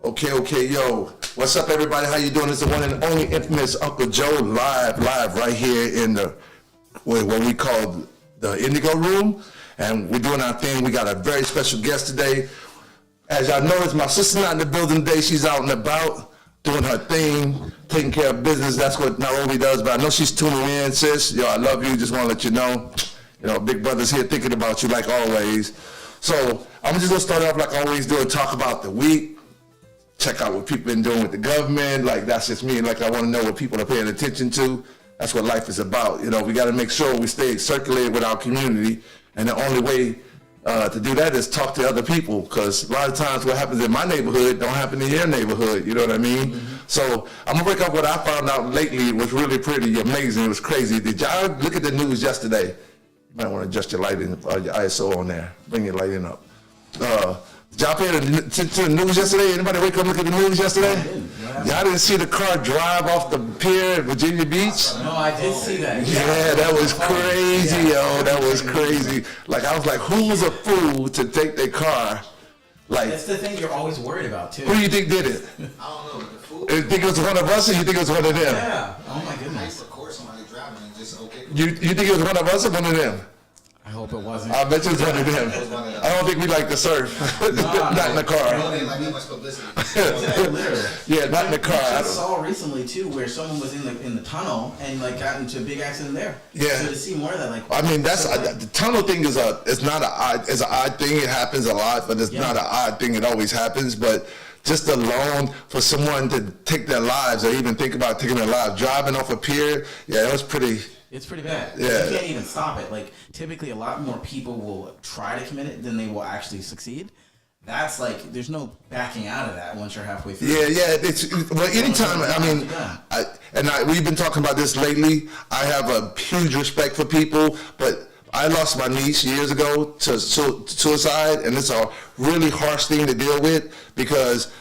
Okay, yo. What's up, everybody? How you doing? It's the one and only infamous Uncle Joe live right here in the what we call the Indigo Room, and we're doing our thing. We got a very special guest today. As y'all notice, my sister's not in the building today. She's out and about doing her thing, taking care of business. That's what Nairobi does. But I know she's tuning in, sis. Yo, I love you. Just want to let you know. You know, Big Brother's here thinking about you like always. So I'm just gonna start off like I always do and talk about the week. Check out what people been doing with the government. Like, that's just me. Like, I want to know what people are paying attention to. That's what life is about. You know, we got to make sure we stay circulated with our community. And the only way to do that is talk to other people. Because a lot of times what happens in my neighborhood don't happen in your neighborhood. You know what I mean? Mm-hmm. So I'm going to break up what I found out lately. It was really pretty amazing. It was crazy. Did y'all look at the news yesterday? You might want to adjust your lighting, your ISO on there. Bring your lighting up. Did y'all pay attention to the news yesterday? Anybody wake up and look at the news yesterday? Y'all didn't see the car drive off the pier at Virginia Beach? No, I did see that. Yeah, that was crazy, yo. That was crazy. Like, I was like, who was a fool to take their car? Like, that's the thing you're always worried about, too. Who do you think did it? I don't know. The fool? You think it was one of us or you think it was one of them? Yeah. Oh, my goodness. I used to record somebody driving and just okay. You think it was one of us or one of them? I hope it wasn't. I bet you it's one of them. I don't think we like to surf. Not in the car. Like that much publicity. Yeah, not in the car. I saw recently too where someone was in the tunnel and like got into a big accident there. Yeah. So to see more of that, like. I mean, that's the tunnel thing is it's not it's an odd thing. It happens a lot, but it's not an odd thing. It always happens, but. Just alone for someone to take their lives or even think about taking their lives, driving off a pier, yeah, it was pretty. It's pretty bad. Yeah. You can't even stop it. Like, typically a lot more people will try to commit it than they will actually succeed. That's like, there's no backing out of that once you're halfway through. Yeah. Well, anytime, I mean, we've been talking about this lately. I have a huge respect for people, but I lost my niece years ago to suicide, and it's a really harsh thing to deal with because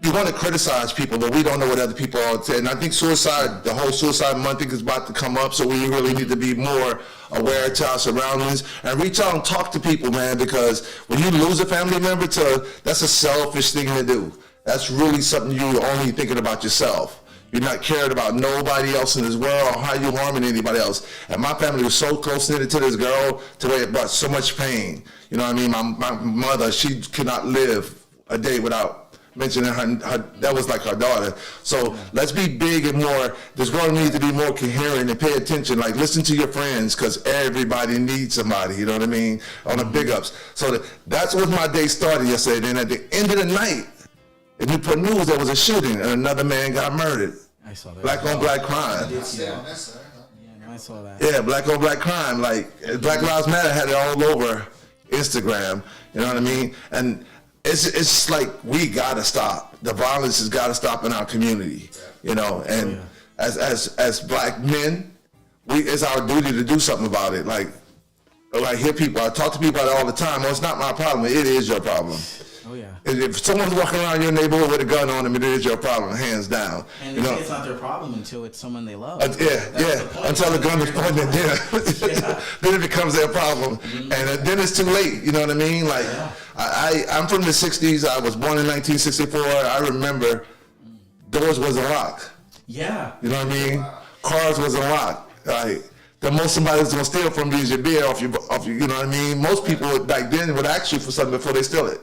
you want to criticize people, but we don't know what other people are saying. And I think the whole suicide month thing is about to come up, so we really need to be more aware to our surroundings and reach out and talk to people, man, because when you lose a family member, that's a selfish thing to do. That's really something you're only thinking about yourself. You're not caring about nobody else in this world or how you harming anybody else. And my family was so close-knit to this girl to where it brought so much pain. You know what I mean? My mother, she could not live a day without mentioning her, that was like her daughter. So let's be big and more, this world needs to be more coherent and pay attention. Like, listen to your friends because everybody needs somebody, you know what I mean? On the big ups. So that's what my day started yesterday. Then at the end of the night, in Newport News, there was a shooting and another man got murdered. I saw that. Black on black crime. I saw that. Yeah, black on black crime. Like, Black Lives Matter had it all over Instagram. You know what I mean? And it's like, we gotta stop. The violence has gotta stop in our community. You know, and as black men, it's our duty to do something about it. Like I talk to people about it all the time. Well, it's not my problem. It is your problem. Oh yeah. If someone's walking around your neighborhood with a gun on them, it is your problem, hands down. And it's not their problem until it's someone they love. Until the gun is pointed, then it becomes their problem, and then it's too late. You know what I mean? Like, I'm from the '60s. I was born in 1964. I remember doors wasn't locked. Yeah. You know what I mean? Cars wasn't locked. Like, the most somebody's gonna steal from you is your beer off your. You know what I mean? Most people back then would ask you for something before they steal it.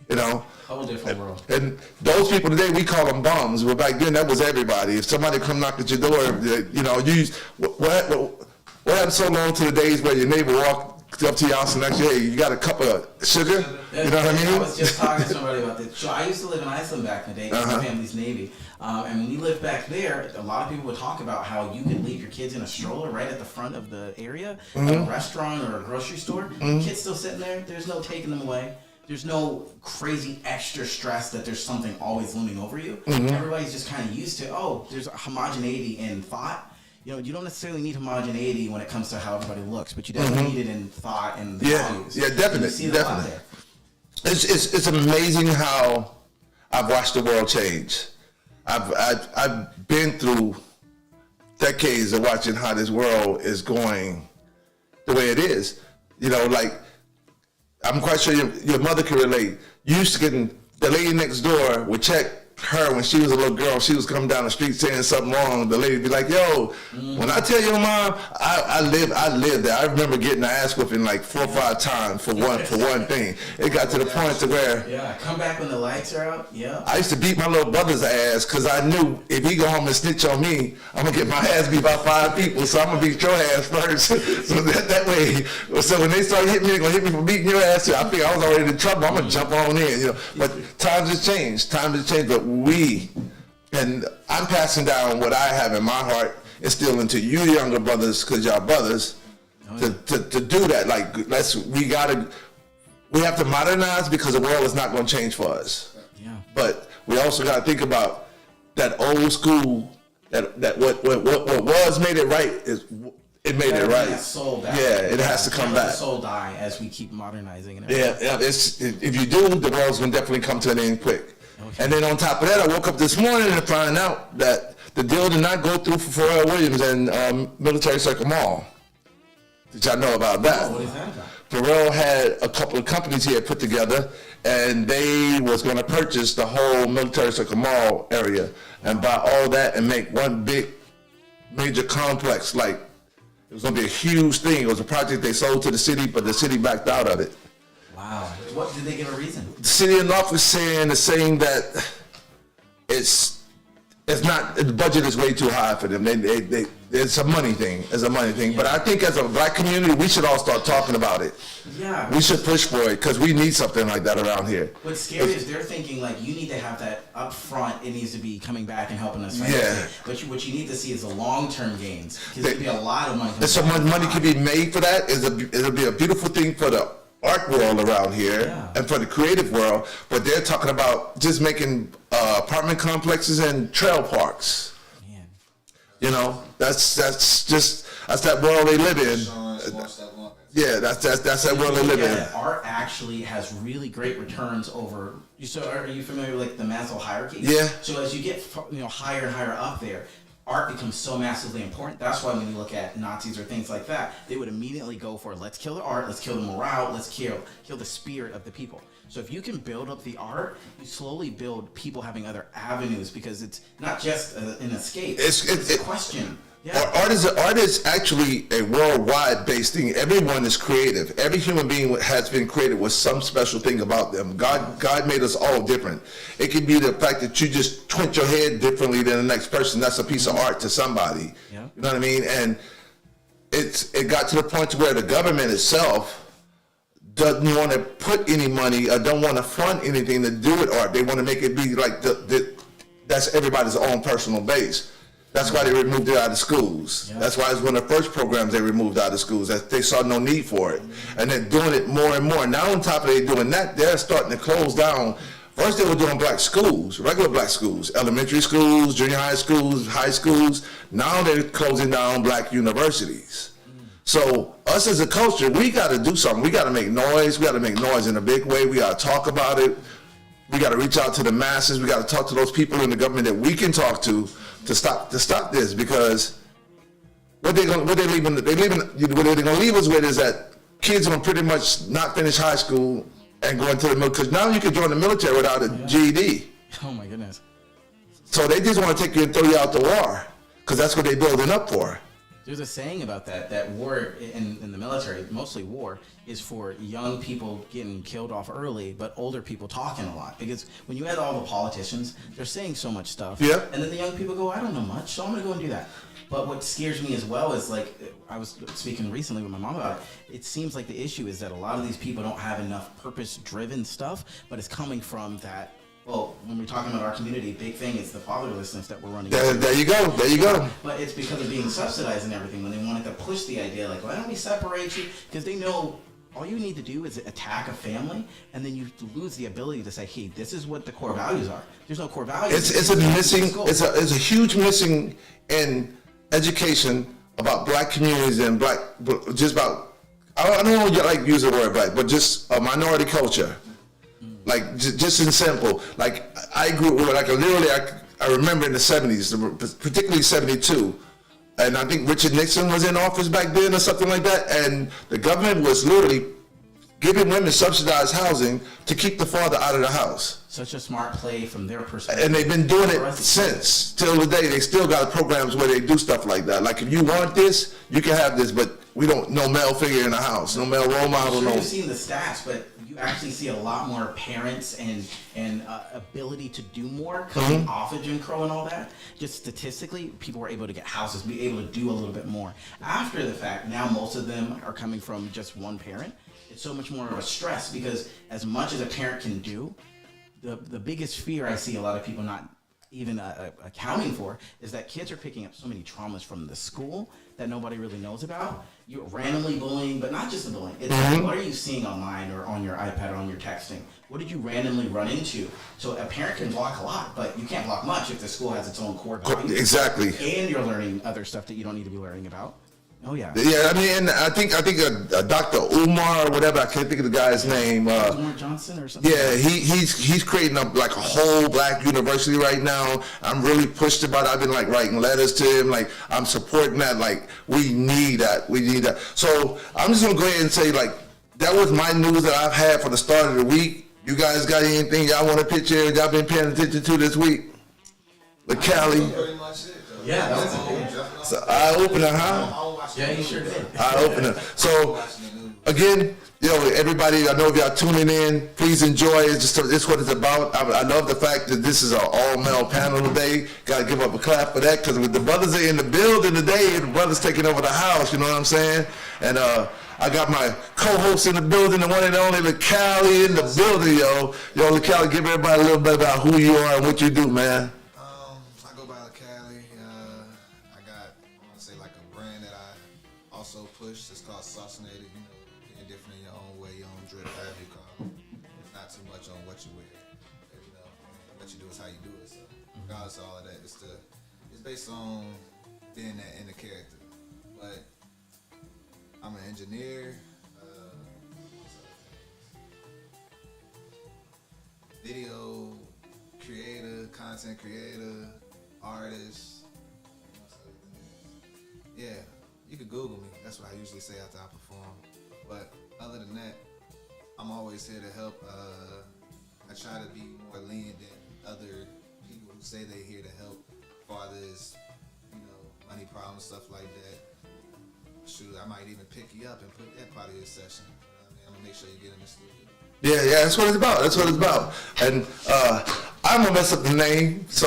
You know, whole different world. And those people today, we call them bums. But back then, that was everybody. If somebody come knock at your door, you know, what happened so long to the days where your neighbor walked up to your house and asked you, hey, you got a cup of sugar? You know what I mean? I was just talking to somebody about this. So I used to live in Iceland back in the day, my family's Navy. And when we lived back there, a lot of people would talk about how you could leave your kids in a stroller right at the front of the area, at a restaurant or a grocery store. Kids still sitting there. There's no taking them away. There's no crazy extra stress that there's something always looming over you. Everybody's just kind of used to, there's a homogeneity in thought. You know, you don't necessarily need homogeneity when it comes to how everybody looks, but you definitely need it in thought and values. Yeah, definitely. It's amazing how I've watched the world change. I've been through decades of watching how this world is going the way it is. You know, like, I'm quite sure your mother can relate. You used to getting the the lady next door would check her when she was a little girl. She was coming down the street saying something wrong. The lady would be like, "Yo, when I tell your mom, I live there. I remember getting an ass whipping like 4 or 5 times for one thing. It got to the point to where come back when the lights are out. Yeah, I used to beat my little brother's ass because I knew if he go home and snitch on me, I'm gonna get my ass beat by 5 people. So I'm gonna beat your ass first. So that way, so when they start hitting me, they're gonna hit me for beating your ass. I think I was already in trouble. I'm gonna jump on in, you know. But times have changed. But and I'm passing down what I have in my heart, instilling to you younger brothers, because y'all brothers, to do that. Like, we have to modernize because the world is not going to change for us. Yeah. But we also got to think about that old school, that what was made it right is it made it right. Soul back. Yeah, it has to come back. The soul die as we keep modernizing and everything. Yeah, if you do, the world's going to definitely come to an end quick. Okay. And then on top of that, I woke up this morning and find out that the deal did not go through for Pharrell Williams and Military Circle Mall. Did y'all know about that? What is that about? Pharrell had a couple of companies he had put together, and they was going to purchase the whole Military Circle Mall area and buy all that and make one big major complex. Like, it was going to be a huge thing. It was a project they sold to the city, but the city backed out of it. Wow. What did they give a reason? The city of North was saying that it's not, the budget is way too high for them. It's a money thing. It's a money thing. Yeah. But I think as a black community, we should all start talking about it. Yeah. We should push for it because we need something like that around here. What's scary is they're thinking like you need to have that up front. It needs to be coming back and helping us. Yeah. But what you need to see is the long-term gains because there'll be a lot of money. So much money can be made for that. It'll be a beautiful thing for the art world around here and for the creative world, but they're talking about just making apartment complexes and trail parks. Man. You know, that's that world they live in. Yeah, that's that world they live in. Art actually has really great returns over. So, are you familiar with like the Maslow hierarchy? Yeah. So as you get higher and higher up there, art becomes so massively important. That's why when you look at Nazis or things like that, they would immediately go for let's kill the art, let's kill the morale, let's kill the spirit of the people. So if you can build up the art, you slowly build people having other avenues because it's not just an escape. It's a question. Yeah. Art is actually a worldwide based thing. Everyone is creative. Every human being has been created with some special thing about them. God made us all different. It could be the fact that you just twint your head differently than the next person. That's a piece of art to somebody. Yeah. You know what I mean? And it got to the point to where the government itself doesn't want to put any money or don't want to fund anything to do with art. They want to make it be like that's everybody's own personal base. That's why they removed it out of schools. Yeah. That's why it's one of the first programs they removed out of schools. That they saw no need for it. And they're doing it more and more. Now on top of they doing that, they're starting to close down. First they were doing black schools, regular black schools, elementary schools, junior high schools, high schools. Now they're closing down black universities. So us as a culture, we got to do something. We got to make noise. We got to make noise in a big way. We got to talk about it. We got to reach out to the masses. We got to talk to those people in the government that we can talk to stop this, because what they're gonna leave us with is that kids are gonna pretty much not finish high school and go into the military. Because now you can join the military without a GED. Oh my goodness! So they just want to take you and throw you out the war because that's what they're building up for. There's a saying about that war in the military, mostly war, is for young people getting killed off early, but older people talking a lot. Because when you add all the politicians, they're saying so much stuff. Yeah. And then the young people go, I don't know much, so I'm going to go and do that. But what scares me as well is, like, I was speaking recently with my mom about it. It seems like the issue is that a lot of these people don't have enough purpose-driven stuff, but it's coming from that. Well, when we're talking about our community, big thing is the fatherlessness that we're running into. There you go. But it's because of being subsidized and everything. When they wanted to push the idea, like, why don't we separate you? Because they know all you need to do is attack a family, and then you lose the ability to say, hey, this is what the core values are. There's no core values. It's a huge missing in education about black communities and just about, I don't know like use the word black, but just a minority culture. Like just in simple, like I grew like I remember in the 70s, particularly 72, and I think Richard Nixon was in office back then or something like that, and the government was literally giving women subsidized housing to keep the father out of the house. such a smart play from their perspective. And they've been doing it since till today. They still got programs where they do stuff like that. Like if you want this, you can have this, but we don't no male figure in the house, no male role model. I'm sure No. you've seen the stats, but you actually see a lot more parents and ability to do more coming off of Jim Crow and all that. Just statistically, people were able to get houses, be able to do a little bit more. After the fact, now most of them are coming from just one parent. It's so much more of a stress because as much as a parent can do, the biggest fear I see a lot of people not even accounting for is that kids are picking up so many traumas from the school that nobody really knows about. You're randomly bullying, but not just the bullying. It's like, what are you seeing online or on your iPad or on your texting? What did you randomly run into? So a parent can block a lot, but you can't block much if the school has its own core values. Exactly. And you're learning other stuff that you don't need to be learning about. Oh yeah. Yeah, I mean, I think Dr. Umar or whatever, I can't think of the guy's name. Umar Johnson or something. Yeah, he's creating like a whole black university right now. I'm really pushed about it. I've been like writing letters to him. Like I'm supporting that. Like we need that. We need that. So I'm just gonna go ahead and say like that was my news that I've had for the start of the week. You guys got anything y'all want to pitch in? Y'all been paying attention to this week? With Cali. Pretty much it, though. Yeah, that was it. So eye opener, huh? Yeah, you sure did. Eye opener. So again, everybody, I know if y'all tuning in, please enjoy it. It's what it's about. I love the fact that this is an all-male panel today. Got to give up a clap for that because with the brothers are in the building today, the brothers taking over the house, you know what I'm saying? And I got my co-host in the building, the one and only LaCali in the building, yo. Yo, LaCali, give everybody a little bit about who you are and what you do, man. I go by Cali. I want to say like a brand that I also push. It's called Saucinated. Being different in your own way, your own drip, however you call it. It's not too much on what you wear. What you do is how you do it. So regardless of all of that, it's based on being that in the character. But I'm an engineer. Video creator, content creator, artist. Yeah, you could Google me. That's what I usually say after I perform. But other than that, I'm always here to help. I try to be more lenient than other people who say they're here to help. Fathers, money problems, stuff like that. Shoot, I might even pick you up and put that part of your session. I'm gonna make sure you get in the studio. Yeah, that's what it's about. That's what it's about. And I'm gonna mess up the name, so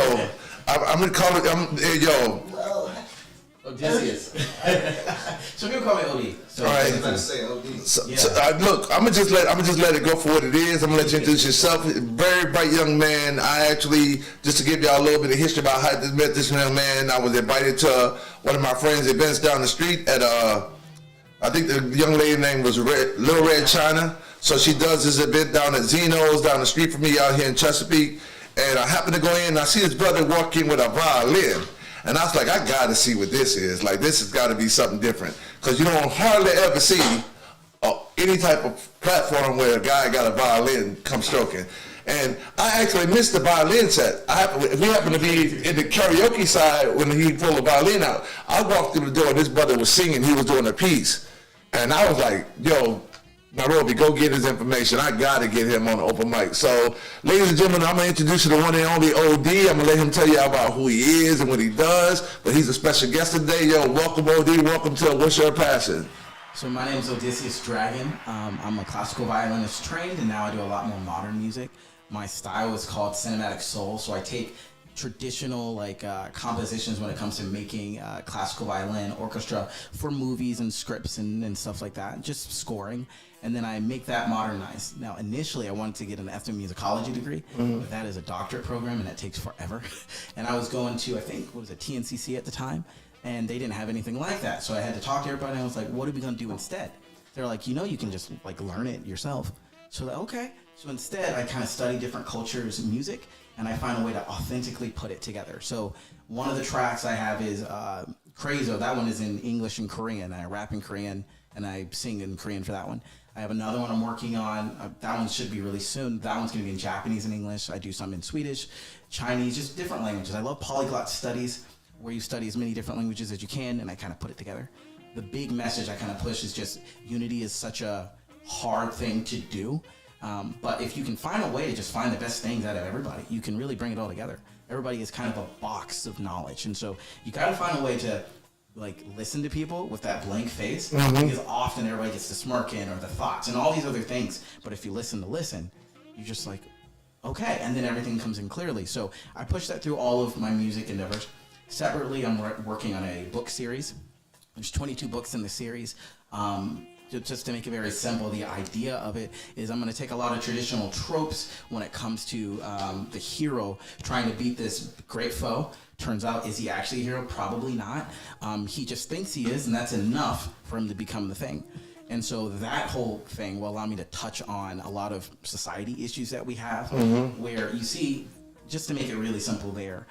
I'm gonna call it. Odysseus. So people call me Odie. So All right. I'm about to say OD. Look, I'm gonna just let it go for what it is. I'm gonna let you introduce yourself. Very bright young man. I actually, just to give y'all a little bit of history about how I met this young man, I was invited to one of my friends' events down the street at I think the young lady name was Little Red China. So she does this event down at Zeno's down the street from me out here in Chesapeake. And I happened to go in and I see his brother walk in with a violin. And I was like, I gotta see what this is. Like, this has gotta be something different. Because you don't hardly ever see any type of platform where a guy got a violin come stroking. And I actually missed the violin set. We happened to be in the karaoke side when he pulled the violin out. I walked through the door and this brother was singing. He was doing a piece. And I was like, yo, Nairobi, go get his information. I gotta get him on the open mic. So, ladies and gentlemen, I'm gonna introduce you to the one and only OD. I'm gonna let him tell you about who he is and what he does. But he's a special guest today. Yo, welcome OD. Welcome to What's Your Passion? So my name is Odysseus Dragon. I'm a classical violinist trained, and now I do a lot more modern music. My style is called cinematic soul. So I take traditional compositions when it comes to making classical violin orchestra for movies and scripts and stuff like that, just scoring, and then I make that modernized. Now initially I wanted to get an ethnomusicology degree, but that is a doctorate program and that takes forever. And I was going to, I think, what was it, TNCC at the time, and they didn't have anything like that, so I had to talk to everybody and I was like, what are we going to do instead? They're like, you can just learn it yourself. So okay. So instead I kind of study different cultures' music, and I find a way to authentically put it together. So one of the tracks I have is Krazo. That one is in English and Korean. I rap in Korean, and I sing in Korean for that one. I have another one I'm working on. That one should be released soon. That one's going to be in Japanese and English. I do some in Swedish, Chinese, just different languages. I love polyglot studies, where you study as many different languages as you can, and I kind of put it together. The big message I kind of push is just unity is such a hard thing to do. But if you can find a way to just find the best things out of everybody, you can really bring it all together. Everybody is kind of a box of knowledge. And so you got to find a way to like listen to people with that blank face, because often everybody gets the smirk in or the thoughts and all these other things. But if you listen, you're just like, okay, and then everything comes in clearly. So I push that through all of my music endeavors. Separately, I'm working on a book series. There's 22 books in the series. Just to make it very simple, the idea of it is I'm going to take a lot of traditional tropes when it comes to the hero trying to beat this great foe. Turns out, is he actually a hero? Probably not. He just thinks he is, and that's enough for him to become the thing. And so that whole thing will allow me to touch on a lot of society issues that we have, where you see, just to make it really simple there,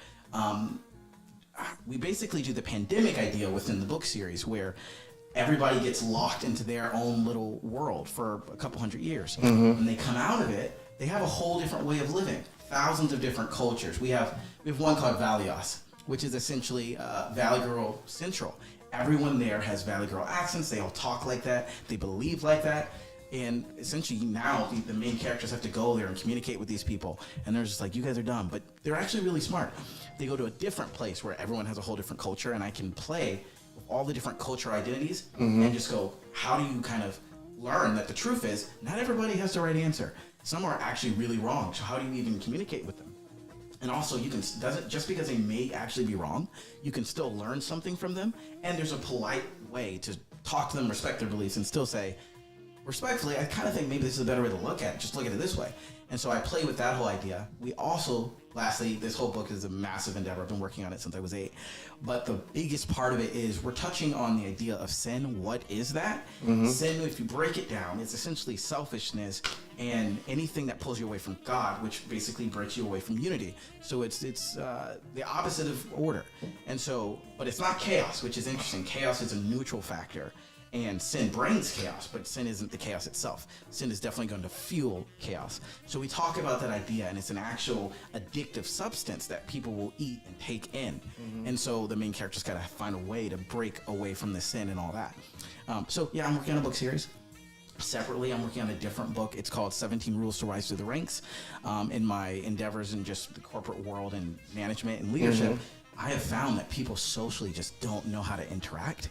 we basically do the pandemic idea within the book series where everybody gets locked into their own little world for a couple hundred years. When they come out of it, they have a whole different way of living. Thousands of different cultures. We have one called Valios, which is essentially Valley Girl Central. Everyone there has Valley Girl accents. They all talk like that. They believe like that. And essentially now the main characters have to go there and communicate with these people. And they're just like, you guys are dumb. But they're actually really smart. They go to a different place where everyone has a whole different culture, and I can play with all the different cultural identities and just go, how do you kind of learn that the truth is not everybody has the right answer. Some are actually really wrong. So how do you even communicate with them? And also, just because they may actually be wrong, you can still learn something from them. And there's a polite way to talk to them, respect their beliefs, and still say, respectfully, I kind of think maybe this is a better way to look at it. Just look at it this way. And so I play with that whole idea. We also, lastly, this whole book is a massive endeavor. I've been working on it since I was 8. But the biggest part of it is we're touching on the idea of sin. What is that? Sin, if you break it down, it's essentially selfishness and anything that pulls you away from God, which basically breaks you away from unity. So it's the opposite of order. And so, but it's not chaos, which is interesting. Chaos is a neutral factor. And sin brings chaos, but sin isn't the chaos itself. Sin is definitely going to fuel chaos. So we talk about that idea, and it's an actual addictive substance that people will eat and take in. And so the main character's got to find a way to break away from the sin and all that. So yeah, I'm working on a book series. Separately, I'm working on a different book. It's called 17 Rules to Rise Through the Ranks. In my endeavors in just the corporate world and management and leadership, I have found that people socially just don't know how to interact.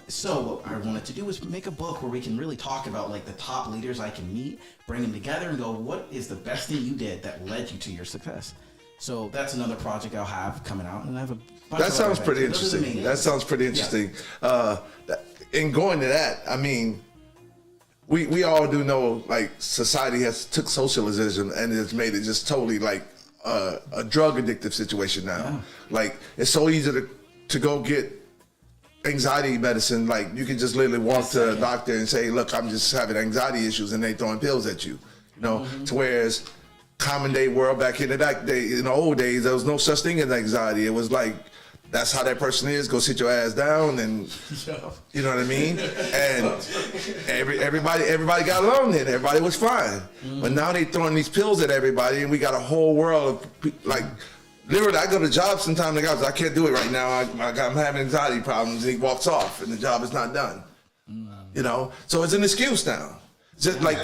So what I wanted to do was make a book where we can really talk about like the top leaders I can meet, bring them together and go, what is the best thing you did that led you to your success? So that's another project I'll have coming out, and I have a bunch That sounds pretty interesting. That sounds pretty interesting. In going to that, I mean, we all do know like society has took socialism and it's made it just totally like a drug addictive situation now. Yeah. Like it's so easy to go get anxiety medicine. Like you can just literally walk to a doctor and say, look, I'm just having anxiety issues, and they throwing pills at you, you know. To whereas common day world back in the old days, there was no such thing as anxiety. It was like, that's how that person is. Go sit your ass down, and you know what I mean. And everybody got along then. Everybody was fine. But now they throwing these pills at everybody, and we got a whole world of like. Literally, I go to jobs sometimes. The guys, I can't do it right now. I'm having anxiety problems, and he walks off, and the job is not done. You know, so it's an excuse now. Just like,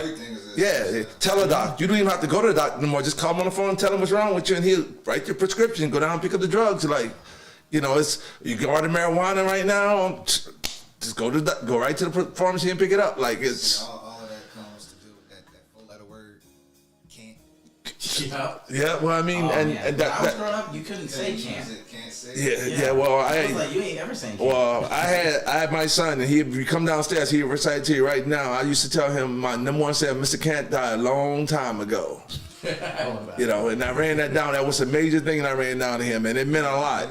tell a doc. You don't even have to go to the doctor anymore. Just call him on the phone and tell him what's wrong with you, and he'll write your prescription. Go down and pick up the drugs. Like, you know, you can order marijuana right now. Just go right to the pharmacy and pick it up. Like it's. All of that comes to do with that four-letter word, can't. Yeah. Well, I mean, and when I was growing up, you couldn't say can't. Yeah. Well, I was like, you ain't ever saying can't. Well, I had my son, and he'd come downstairs. He'd recite to you right now. I used to tell him my number one said, Mr. Kant died a long time ago. You know, and I ran that down. That was a major thing, and I ran down to him, and it meant a lot.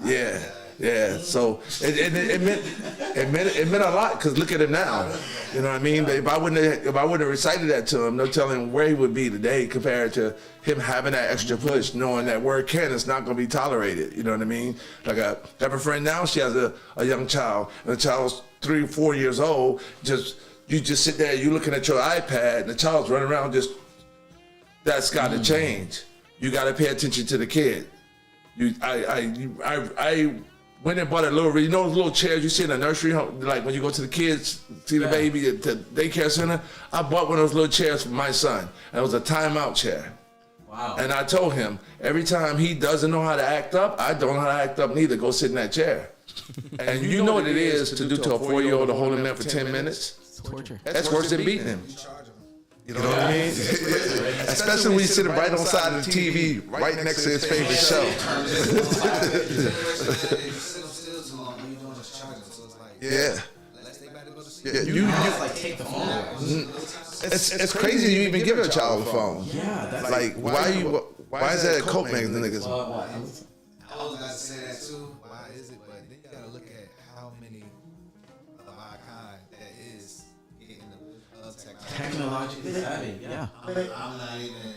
Yeah. So it meant a lot, because look at him now. You know what I mean? If I wouldn't have recited that to him, no telling where he would be today compared to him having that extra push, knowing that word can is not going to be tolerated. You know what I mean? Like I have a friend now. She has a young child, and the child's 3 or 4 years old. You just sit there, you looking at your iPad, and the child's running around. That's got to change. You got to pay attention to the kid. I went and bought a little, you know those little chairs you see in the nursery home, like when you go to the kids, see the baby at the daycare center? I bought one of those little chairs for my son. And it was a timeout chair. Wow. And I told him, every time he doesn't know how to act up, I don't know how to act up neither. Go sit in that chair. And you know what it is to do to a 4-year-old to hold him there for 10 minutes? It's torture. That's worse than beating him. You charge them. You know what I mean? Especially when he's sitting right on the side of the TV, right next to his favorite show. Yeah. You like take the phone away. It's crazy you even give a child a phone. Yeah, that's Like, why is that a coke man? The niggas. I was about to say that too. Why is it? But then you gotta look at how many of our kind that is getting the technologically savvy. Yeah. I'm not even.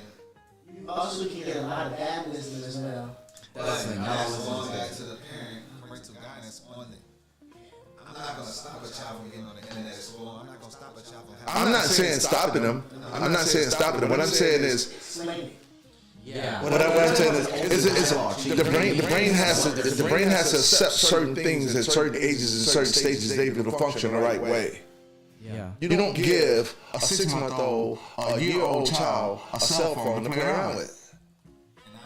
You also can get a lot of bad wisdom as well. That's That's not going back to the parent, parental guidance on it. I'm not gonna stop a child from getting on the internet at school. I'm not gonna stop a child from having. I'm not saying stopping them. I'm not saying stopping them. What I'm saying is, Slavery. Yeah. what I'm saying is the brain has to accept certain things at certain ages and certain stages to be able to function the right way. Yeah. You don't give a 6-month-old, a year-old child a cell phone to play around with. And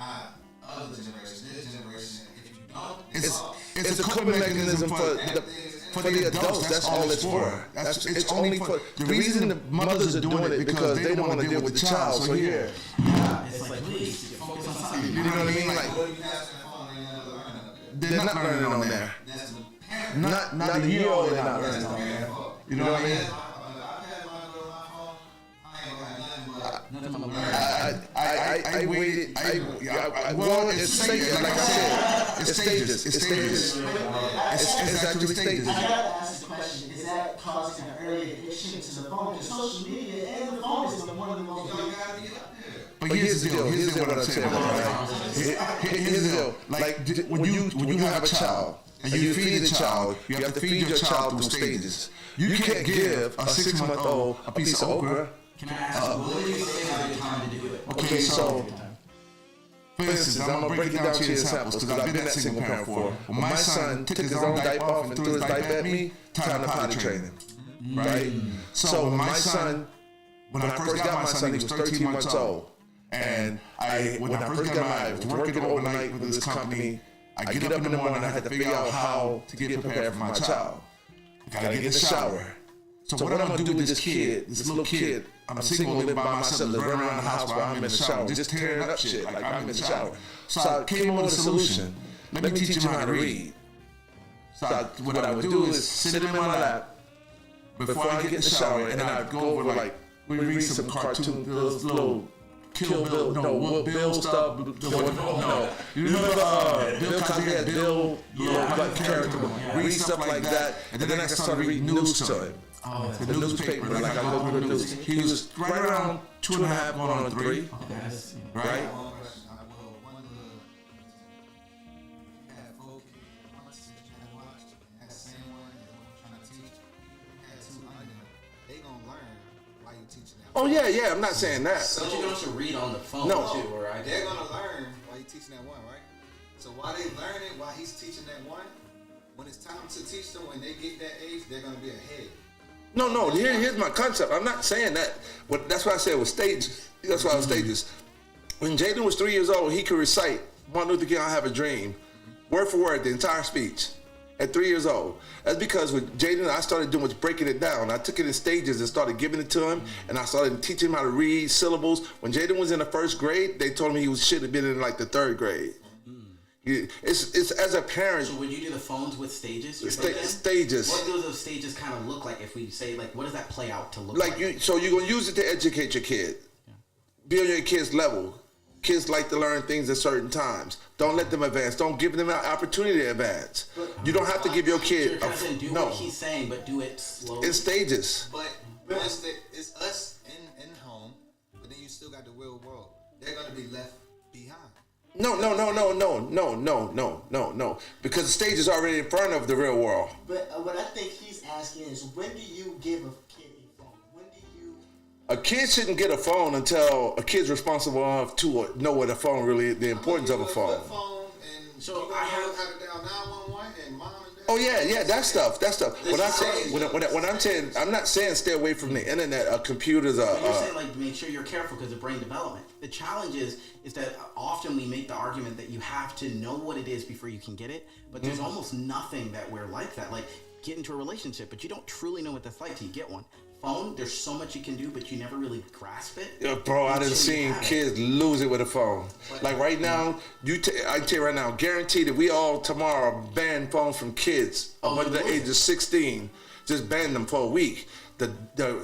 other generation, this generation, if you don't, It's a coping mechanism for the adults. That's all it's for. It's only for the reason the mothers are doing it because they don't want to deal with the child. So yeah, It's like, please, focus on something. you know what I mean? Like what if you ask the phone and they're not learning up there? they're not learning on there. That's the parent. Not the year-old. They're not learning on there. You know what I mean? I've had my girl on my phone. I ain't got nothing but. I waited. Well, it's stages. Like I said, it's stages. It's stages. It's actually stages. I gotta ask the question: is that causing an early addiction to the phone? Because social media and the phone is one of the most. But here's the deal. Here's what I'm saying. Right? Here's the deal. Like when you have a child and you feed the child, you have to feed your child through stages. You can't give a 6-month-old a piece of okra. Can I ask, what do you say at the time to do it? Okay, so for instance, I'm gonna break it down to your examples because I've been that single parent before. When my son took his own diaper off and threw his diaper at me, time to potty train him. Right? So when my son, when I first got my son, he was 13 months old. And when I first got I was working overnight with this company. I get up in the morning, I had to figure out how to get prepared for my child. I gotta get in the shower. So what I'm gonna do with this kid, this little kid, I'm single, live by myself, live running around the house while I'm in the shower, just tearing up shit like I'm in the shower. So I came up with a solution. Let me teach him how to read. So what I would do is sit him in my lap before I get in the shower, and I'd go over like we read some cartoon, those little Kill Bill, no, Bill stuff. No, you remember Bill Cosby had Bill, little black character, read stuff like that, and then I started reading news to him. The newspaper, like I go through the news. He was right around 2.5, going on 3, right? Oh yeah, I'm not saying that. But you can also read on the phone too, right? They're gonna learn while you're teaching that one, right? So while they learn it, while he's teaching that one, when it's time to teach them, when they get that age, they're gonna be ahead. No. Here's my concept. I'm not saying that. But that's why I said it was stages. That's why it was stages. When Jaden was 3 years old, he could recite Martin Luther King, I Have a Dream, word for word, the entire speech. At 3 years old. That's because with Jaden, I started doing was breaking it down. I took it in stages and started giving it to him, and I started teaching him how to read syllables. When Jaden was in the 1st grade, they told me he should have been in like the 3rd grade. It's as a parent. So when you do the phones with stages, stages. What do those stages kind of look like? If we say like, what does that play out to look like? So you're gonna use it to educate your kid. Be on your kid's level. Kids like to learn things at certain times. Don't let them advance. Don't give them an opportunity to advance. You don't have to give your kid. Do what he's saying, but do it slowly. In stages. But it's us in home, but then you still got the real world. They're gonna be left behind. No. Because the stage is already in front of the real world. But what I think he's asking is, when do you give a kid a phone? When do you? A kid shouldn't get a phone until a kid's responsible enough to know what a phone really, the importance of a phone. So I have how to dial 911 and Oh yeah, that stuff. When I'm saying, I'm not saying stay away from the internet or computers. But you're saying like make sure you're careful because of brain development. The challenge is that often we make the argument that you have to know what it is before you can get it. But there's almost nothing that we're like that. Like get into a relationship, but you don't truly know what that's like till you get one. Phone, there's so much you can do, but you never really grasp it. Yeah, bro, I done seen kids lose it with a phone. Like right now, I tell you right now, guaranteed that we all tomorrow ban phones from kids under the age of 16. Just ban them for a week. The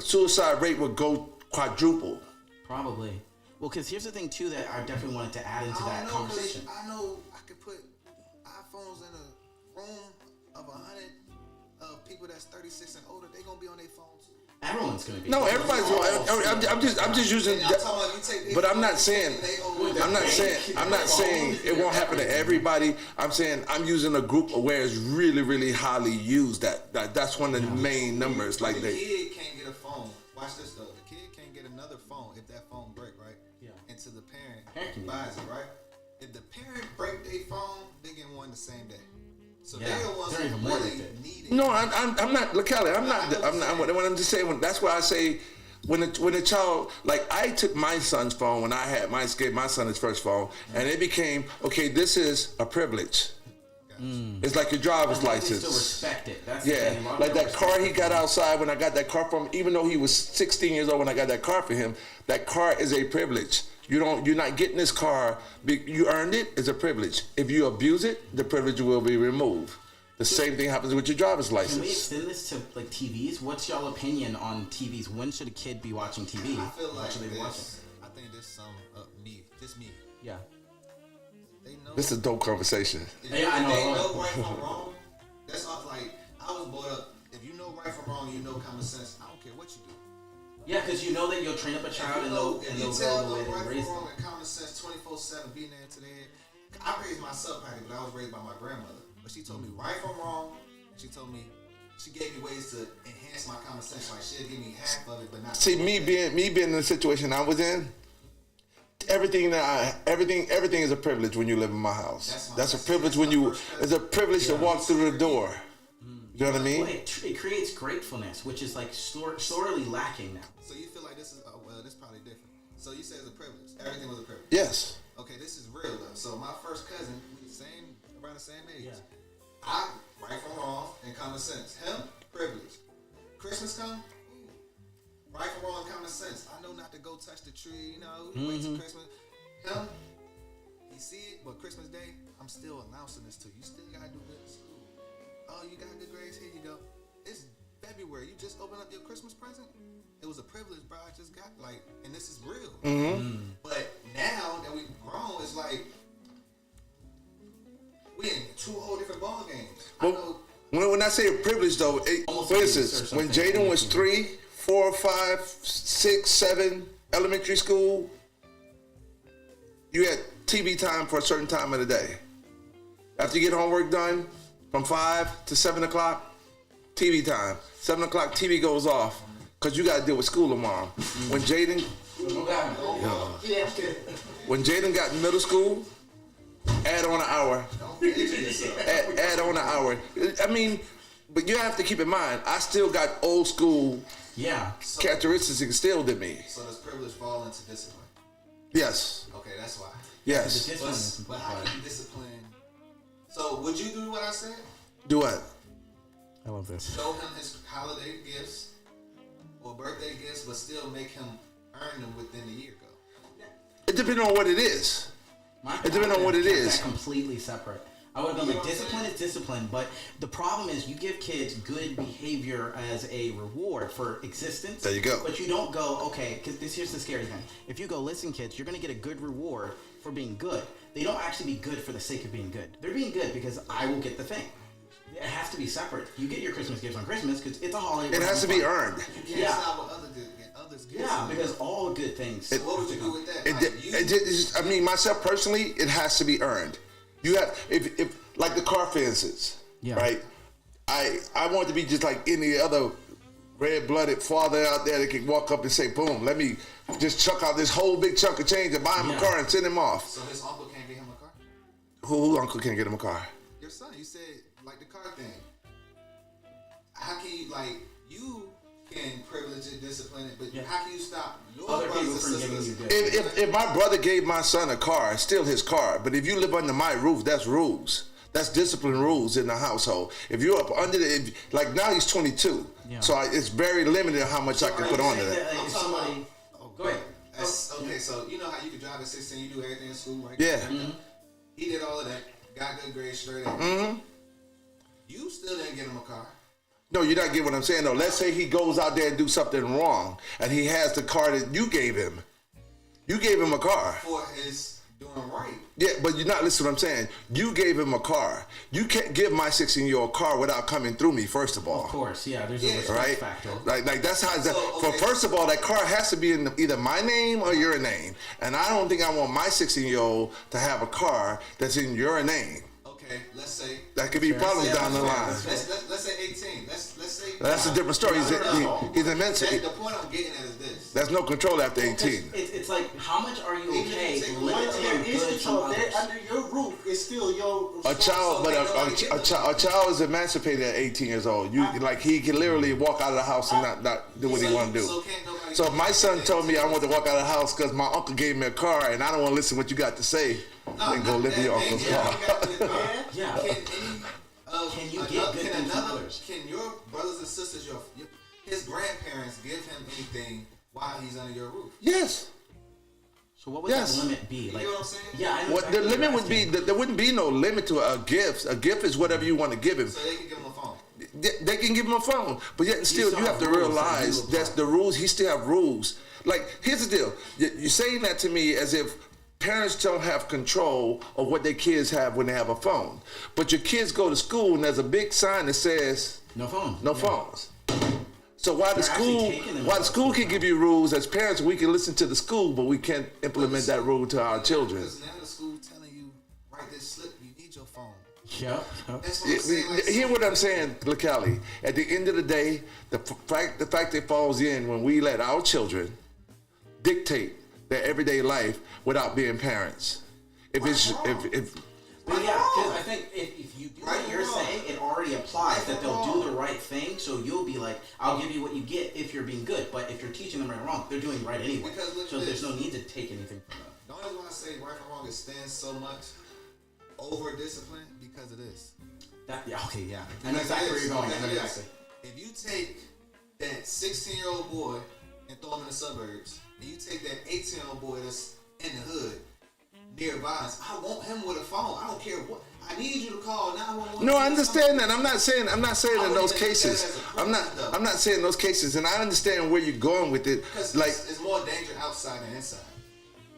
suicide rate would go quadruple. Probably. Well, because here's the thing too that I definitely wanted to add into that conversation. I know I could put iPhones in a room of 100 people that's 36 and older. They gonna be on their phones. Everyone's gonna be. No, everybody's. I'm just using. But I'm not saying it won't happen to everybody. I'm saying I'm using a group where it's really, really highly used. That's one of the main numbers. Like the kid can't get a phone. Watch this though. The kid can't get another phone if that phone break, right? Yeah. Until the parent buys it, right? If the parent break their phone, they get one the same day. So they're the ones who really need it. No, I'm not. Look, Kelly, I'm not. When I'm just saying. That's why I say when the child, like I took my son's phone when I had gave my son his first phone, and it became okay. This is a privilege. It's like your driver's license. Still respect it. That's like that car he got outside when I got that car from him. Even though he was 16 years old when I got that car for him, that car is a privilege. You're not getting this car. You earned it. It's a privilege. If you abuse it, the privilege will be removed. The same thing happens with your driver's license. Can we extend this to like TVs? What's y'all opinion on TVs? When should a kid be watching TV? I feel like what should they be watching? I think this just me. Yeah. They know. This is a dope conversation. Yeah, I know. They know right from wrong. That's all. Like I was brought up. If you know right from wrong, you know common sense. I don't care what you do. Yeah, because you know that you'll train up a child and they'll go the way they raise them. And common sense 24/7, being there today. I raised myself, Patty, but I was raised by my grandmother. But she told me right from wrong. She told me, she gave me ways to enhance my common sense. Like she'll give me half of it, but not. See, me being in the situation I was in, everything is a privilege when you live in my house. That's a privilege when you. It's a privilege to walk through the door. You know what I mean? Well, it creates gratefulness, which is like sorely lacking now. So you feel like this is this is probably different. So you say it's a privilege. Everything was a privilege. Yes. Okay, this is real though. So my first cousin, we around the same age. Yeah. I right from wrong and common sense. Him privilege. Christmas come. Right from wrong and common sense. I know not to go touch the tree. You know, wait till Christmas. Him. He see it, but Christmas Day, I'm still announcing this to you. You still gotta do good in school. Oh, you got good grades? Here you go. It's February. You just opened up your Christmas present? It was a privilege, bro. I just got and this is real. But now that we've grown, it's like we in two whole different ball games. Well, when I say a privilege, though, for instance, when Jaden was 3, 4, 5, 6, 7, elementary school, you had TV time for a certain time of the day. After you get homework done, from 5 to 7 o'clock, TV time. 7 o'clock, TV goes off because you got to deal with school tomorrow. When Jaden got in middle school, add on an hour. Add on an hour. I mean, but you have to keep in mind, I still got old school characteristics instilled in me. So does privilege fall into discipline? Yes. Okay, that's why. Yes. But how do you discipline? So would you do what I said? Do what? I love this. Show him his holiday gifts or birthday gifts, but still make him earn them within the year. It depends on what it is. It depends on what it is. Completely separate. I would have been like, discipline is discipline, but the problem is you give kids good behavior as a reward for existence. There you go. But you don't go, okay, because here's the scary thing. If you go, listen, kids, you're going to get a good reward for being good. They don't actually be good for the sake of being good. They're being good because I will get the thing. It has to be separate. You get your Christmas gifts on Christmas because it's a holiday. It has to be earned. Yeah. Stop what others get. Yeah, because all good things. So what would you do with that? I mean, myself personally, it has to be earned. You have, if like the car fences, right? I want to be just like any other red-blooded father out there that can walk up and say, boom, let me just chuck out this whole big chunk of change and buy him a car and send him off. So his uncle can't get him a car? Who uncle can't get him a car? Your son. You said like the car thing. how can you, like, you can privilege it, discipline it, but Yeah. how can you stop your Other people brothers from and giving sisters? you good. If my brother gave my son a car, it's still his car. But if you live under my roof, that's rules. That's discipline rules in the household. If you're up under like now he's 22, Yeah. so it's very limited how much I can put on to that. Like, if somebody, go ahead. Okay, so you know how you can drive at 16, you do everything in school, right? Yeah. He did all of that, got good grades straight up. You still didn't get him a car. No, you're not getting what I'm saying though. Let's say he goes out there and do something wrong, and he has the car that you gave him. You gave him a car. For his doing right. Yeah, but you're not listening to what I'm saying. You gave him a car. You can't give my 16-year-old a car without coming through me, first of all. Of course, yeah. There's a respect Right? factor. Like that's how. okay. First of all, that car has to be in either my name or your name, and I don't think I want my 16-year-old to have a car that's in your name. Okay, let's say. That could be problems Let's say- down the line. Let's say 18. Let's say. That's a different story. He's immense. The point I'm getting at is this. There's no control after 18. It's like, how much are you okay Take limiting There is good from control. They're others? under your roof. It's still your A child, but a child is emancipated at 18 years old. Like he can literally walk out of the house and not do what he want to do. can't nobody- So if my son told me I want to walk out of the house because my uncle gave me a car and I don't want to listen to what you got to say, then go live in your uncle's car. Yeah. Can you get good things from others? Can your brothers and sisters, his grandparents, give him anything while he's under your roof? Yes. So what would Yes. that limit be? Like, know what I'm saying? Yeah, I know. What the exactly limit you're would be, asking. there wouldn't be no limit to a gift. A gift is whatever you want to give him. So they can give him a phone. They can give him a phone, but yet and still still you have have to rules that realize you apply. that's the rules. He still have rules. Like here's the deal: you're saying that to me as if parents don't have control of what their kids have when they have a phone. But your kids go to school and there's a big sign that says No phone. no phones. So while the They're actually school, taking them while out the of school school can give you rules as parents, we can listen to the school, but we can't implement that rule to our children. Because now the school telling you, write this slip, you need your phone. Yep. That's what I'm saying. Like, Hear what I'm saying, LaCali. At the end of the day, the fact that falls in when we let our children dictate their everyday life without being parents. If But yeah, because I think if you do what you're saying, it already applies that they'll do the right thing. So you'll be like, I'll give you what you get if you're being good. But if you're teaching them right or wrong, they're doing right anyway. Because look So at there's this. no need to take anything from them. the only reason I say right and wrong is stands so much over discipline because of this. Okay, yeah. I know exactly where you're going. I know Because of this. exactly. If you take that 16-year-old boy and throw him in the suburbs, and you take that 18-year-old boy that's in the hood near violence, I want him with a phone. I don't care what. I need you to call 911. no, I understand that. I'm not saying in those I wouldn't cases. even look at that as a I'm not. privilege, though. I'm not saying those cases, and I understand where you're going with it. Because Like it's more danger outside than inside.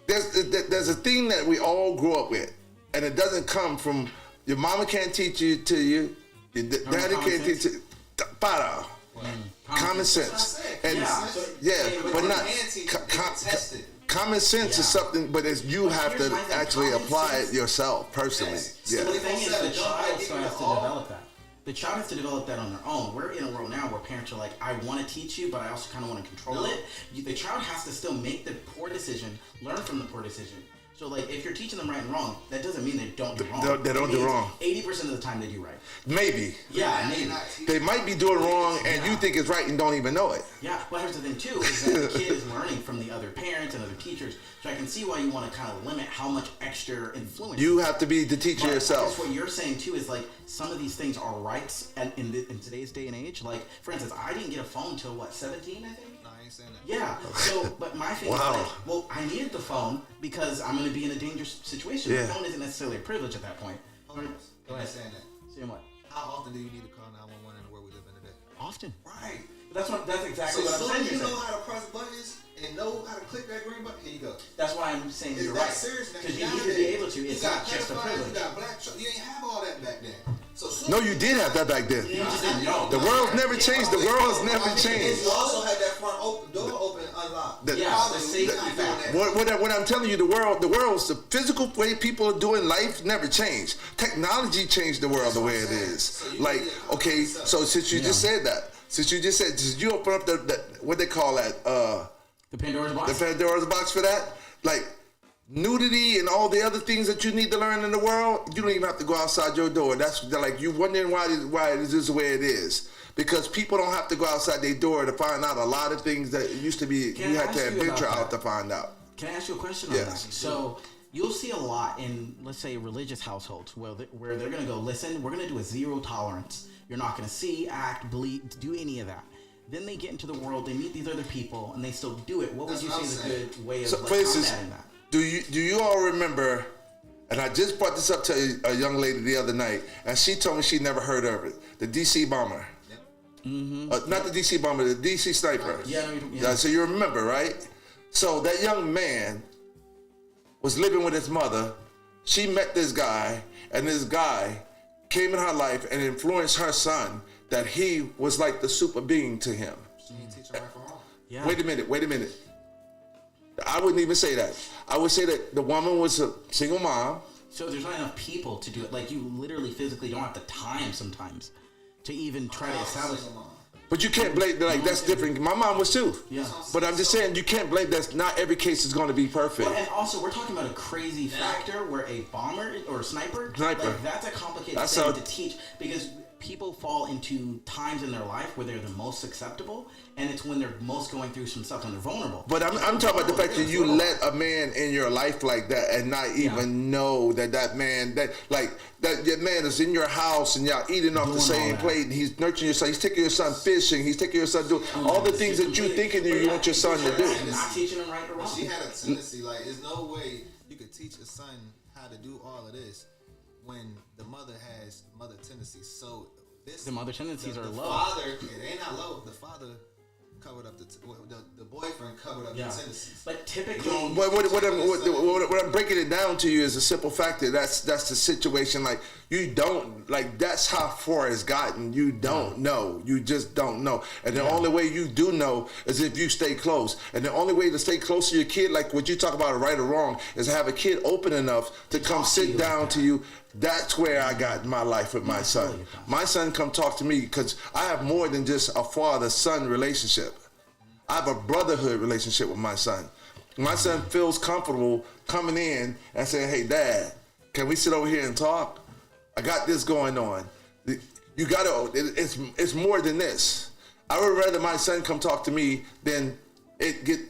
there's a thing that we all grew up with, and it doesn't come from your mama can't teach you to you, your daddy common can't teach sense? you. Para. Common sense. That's what I said. And Yeah, so- but you not can teach, co- they can test it. common sense is Yeah. something, but it's you have here's to my thing. actually Common apply sense- it yourself personally. Yes. Yeah. The thing is, the 24/7, child don't still has to give it all. develop that. The child has to develop that on their own. We're in a world now where parents are like, I want to teach you, but I also kind of want to control No. it. The child has to still make the poor decision, learn from the poor decision. So, like, if you're teaching them right and wrong, that doesn't mean they don't do wrong. They don't do wrong. 80% of the time they do right. Maybe. Yeah, maybe. They might be doing wrong and you Yeah. think it's right and don't even know it. Yeah, but here's the thing too, is that the kid is learning from the other parents and other teachers. So I can see why you want to kind of limit how much extra influence. You have to be the teacher But I yourself. guess what you're saying too is like some of these things are rights in today's day and age. Like for instance, I didn't get a phone until what 17, I think. No, I ain't saying that. Yeah. So, but my thing Wow. is like, well, I needed the phone because I'm going to be in a dangerous situation. Yeah. The phone isn't necessarily a privilege at that point. Hold on. Go Go ahead. ahead. Saying that. Saying what? How often do you need to call 911 in the world we live in today? Often. Right. That's exactly So what I'm soon saying. as you're you know saying. how to press buttons and know how to click that green button, here you go. That's why I'm saying Is you're that right. serious? Because you need to be able to. It's not just a pedophiles, privilege. You got black you ain't have all that back then. So soon No, as you did have that back then. You just didn't know. The world's never changed. The world has never changed. You also had that front door open and unlocked. The- Yeah, Probably the we safety not doing factor. that. What I'm telling you, the world's the physical way people are doing life never changed. Technology changed the world the way it is. So you Like, need to- okay, so since you just said that, since you open up the what they call that, The Pandora's box. the Pandora's box for that, like nudity and all the other things that you need to learn in the world, you don't even have to go outside your door. That's like you wondering why it is the way it is. because people don't have to go outside their door to find out a lot of things that used to be you had to adventure out to find out. Can I ask you a question on that? So you'll see a lot in, let's say, religious households where they're going to go, listen, we're going to do a zero tolerance. You're not going to see, act, bleed, do any of that. Then they get into the world, they meet these other people, and they still do it. What would you say is a good way of combating that? Do you all remember, and I just brought this up to a young lady the other night, and she told me she never heard of it, the DC bomber. Yep. Not the DC bomber, the DC sniper. Yeah. So you remember, right? So that young man was living with his mother. She met this guy, and this guy came in her life and influenced her son that he was like the super being to him. She didn't teach her right from wrong. Yeah. Wait a minute. I wouldn't even say that. I would say that the woman was a single mom. So there's not enough people to do it. Like, you literally physically don't have the time sometimes to even try to establish. But you can't blame, like, that's different. My mom was too. Yeah. But I'm just saying, you can't blame, that's not every case is going to be perfect. Well, and also, we're talking about a crazy factor where a bomber or a sniper, like, that's a complicated thing to teach, because people fall into times in their life where they're the most susceptible, and it's when they're most going through some stuff when they're vulnerable. But I'm talking about the fact that you let a man in your life like that and not even know that man, that your man is in your house and y'all eating off the same plate, and he's nurturing your son, he's taking your son fishing, he's taking your son doing all the things that you thinking you want your son to do. Not teaching him right or wrong. She had a tendency, like, there's no way you could teach a son how to do all of this when the mother has mother tendencies. So the mother tendencies are low. Father, it ain't not low. The father covered up the boyfriend covered up the tendencies. But typically, what I'm breaking it down to you is a simple fact that that's the situation. Like, you don't, like, that's how far it's gotten. You don't know. You just don't know. And the only way you do know is if you stay close. And the only way to stay close to your kid, like what you talk about, right or wrong, is to have a kid open enough to come sit down to you. That's where I got my life with my son. My son come talk to me because I have more than just a father-son relationship. I have a brotherhood relationship with my son. My son feels comfortable coming in and saying, hey, Dad, can we sit over here and talk? I got this going on. You gotta, it's more than this. I would rather my son come talk to me than it get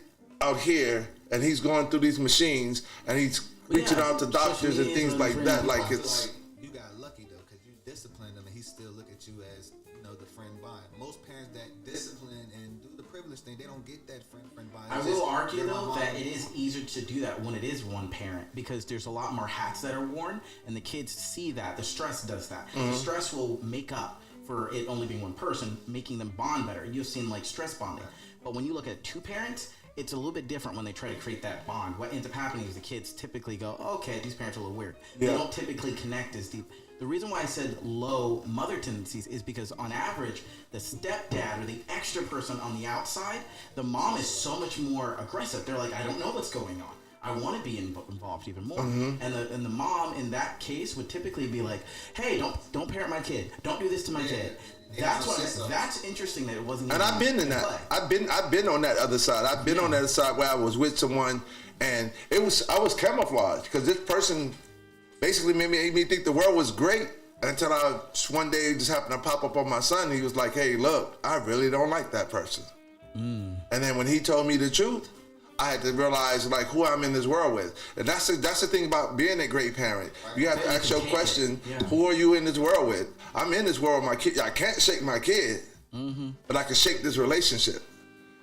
out here and he's going through these machines and he's reaching out to doctors and things like that. Like, it's... You got lucky, though, because you disciplined him and he still look at you as, the friend bond. Most parents that discipline and do the privilege thing, they don't get that friend bond. I will argue, though, that it is easier to do that when it is one parent, because there's a lot more hats that are worn, and the kids see that. The stress does that. The stress will make up for it only being one person, making them bond better. You've seen, like, stress bonding. But when you look at two parents, it's a little bit different when they try to create that bond. What ends up happening is the kids typically go, okay, these parents are a little weird. They don't typically connect as deep. The reason why I said low mother tendencies is because on average, the stepdad or the extra person on the outside, the mom is so much more aggressive. They're like, I don't know what's going on. I want to be involved even more. And the mom in that case would typically be like, hey, don't parent my kid. Don't do this to my kid. That's interesting that it wasn't. And I've been in that. I've been on that other side. I've been on that side where I was with someone, and I was camouflaged because this person basically made me think the world was great until I one day just happened to pop up on my son. He was like, "Hey, look, I really don't like that person." And then when he told me the truth, I had to realize like who I'm in this world with. And that's the thing about being a great parent. You have to ask your question, who are you in this world with? I'm in this world with my kid. I can't shake my kid, but I can shake this relationship.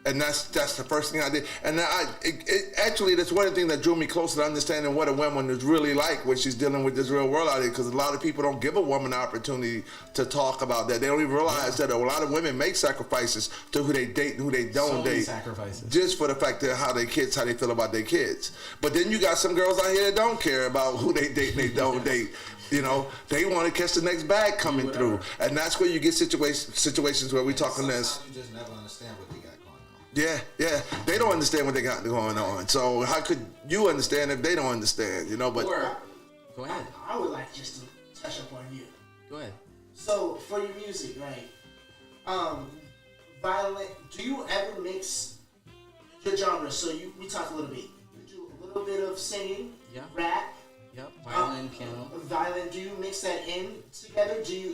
And that's the first thing I did. And actually, that's one of the things that drew me closer to understanding what a woman is really like when she's dealing with this real world out here. Because a lot of people don't give a woman the opportunity to talk about that. They don't even realize that a lot of women make sacrifices to who they date and who they don't date. Sacrifices. Just for the fact that how they feel about their kids. But then you got some girls out here that don't care about who they date and they don't date. You know, they want to catch the next bag coming through. And that's where you get situations where we talking this. You just never understand what they got going on. Yeah. They don't understand what they got going on. So how could you understand if they don't understand, But go ahead. I would like just to touch up on you. Go ahead. So for your music, right? Violent. Do you ever mix your genres? So we talked a little bit. You do a little bit of singing, rap. Yep. Violin, piano. Violin. Do you mix that in together? Do you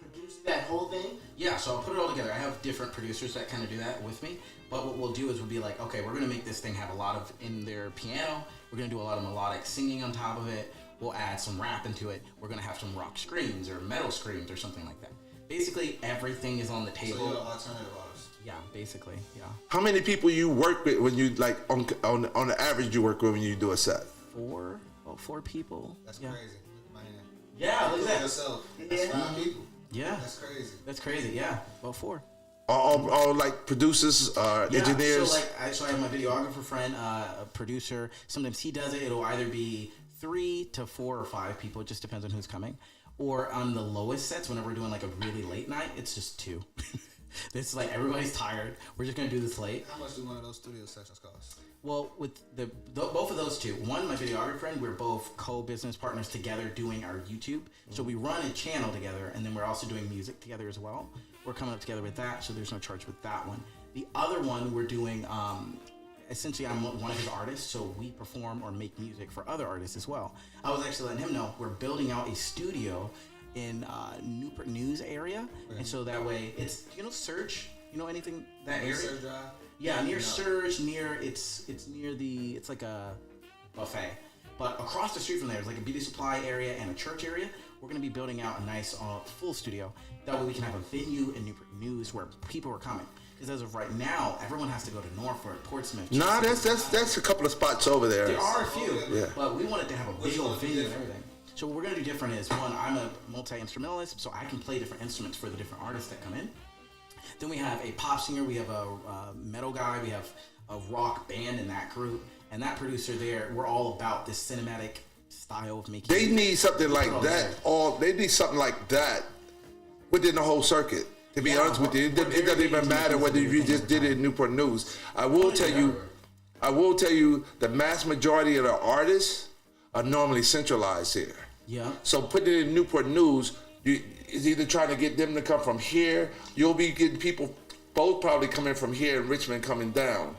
produce producing that whole thing? Yeah, so I'll put it all together. I have different producers that kind of do that with me. But what we'll do is we'll be like, okay, we're going to make this thing have a lot of in their piano. We're going to do a lot of melodic singing on top of it. We'll add some rap into it. We're going to have some rock screams or metal screams or something like that. Basically, everything is on the table. So you're an alternative artist. Yeah, basically, yeah. How many people you work with when you like on the average you work with when you do a set? Four people. That's crazy. Look at my hand. Yeah, look at that. Yourself. That's 5 people. Yeah. That's crazy. That's crazy. Yeah, about 4. All like producers, engineers. So I have my videographer friend, a producer. Sometimes he does it. It'll either be 3 to 4 or 5 people. It just depends on who's coming. Or on the lowest sets, whenever we're doing like a really late night, it's just 2. It's like everybody's tired. We're just gonna do this late. How much do one of those studio sessions cost? Well, with both of those two, one, my videographer friend, we're both co-business partners together doing our YouTube. So we run a channel together, and then we're also doing music together as well. We're coming up together with that, so there's no charge with that one. The other one, we're doing, essentially, I'm one of his artists, so we perform or make music for other artists as well. I was actually letting him know we're building out a studio in Newport News area, and so that way it's Surge, anything that area. Surge Drive? Yeah, near Surge, it's like a buffet. But across the street from there is like a beauty supply area and a church area. We're going to be building out a nice full studio. That way we can have a venue in Newport News where people are coming. Because as of right now, everyone has to go to Norfolk, Portsmouth. Nah, that's a couple of spots over there. There are a few, yeah. But we wanted to have a big old venue and everything. So what we're going to do different is, one, I'm a multi-instrumentalist, so I can play different instruments for the different artists that come in. Then we have a pop singer, we have a metal guy, we have a rock band in that group, and that producer there, we're all about this cinematic style of making They music. need something like that. They need something like that within the whole circuit. To be honest with you, it doesn't even matter whether you just did it in Newport News. I will tell you, the mass majority of the artists are normally centralized here. Yeah. So putting it in Newport News, is either trying to get them to come from here. You'll be getting people both probably coming from here and Richmond coming down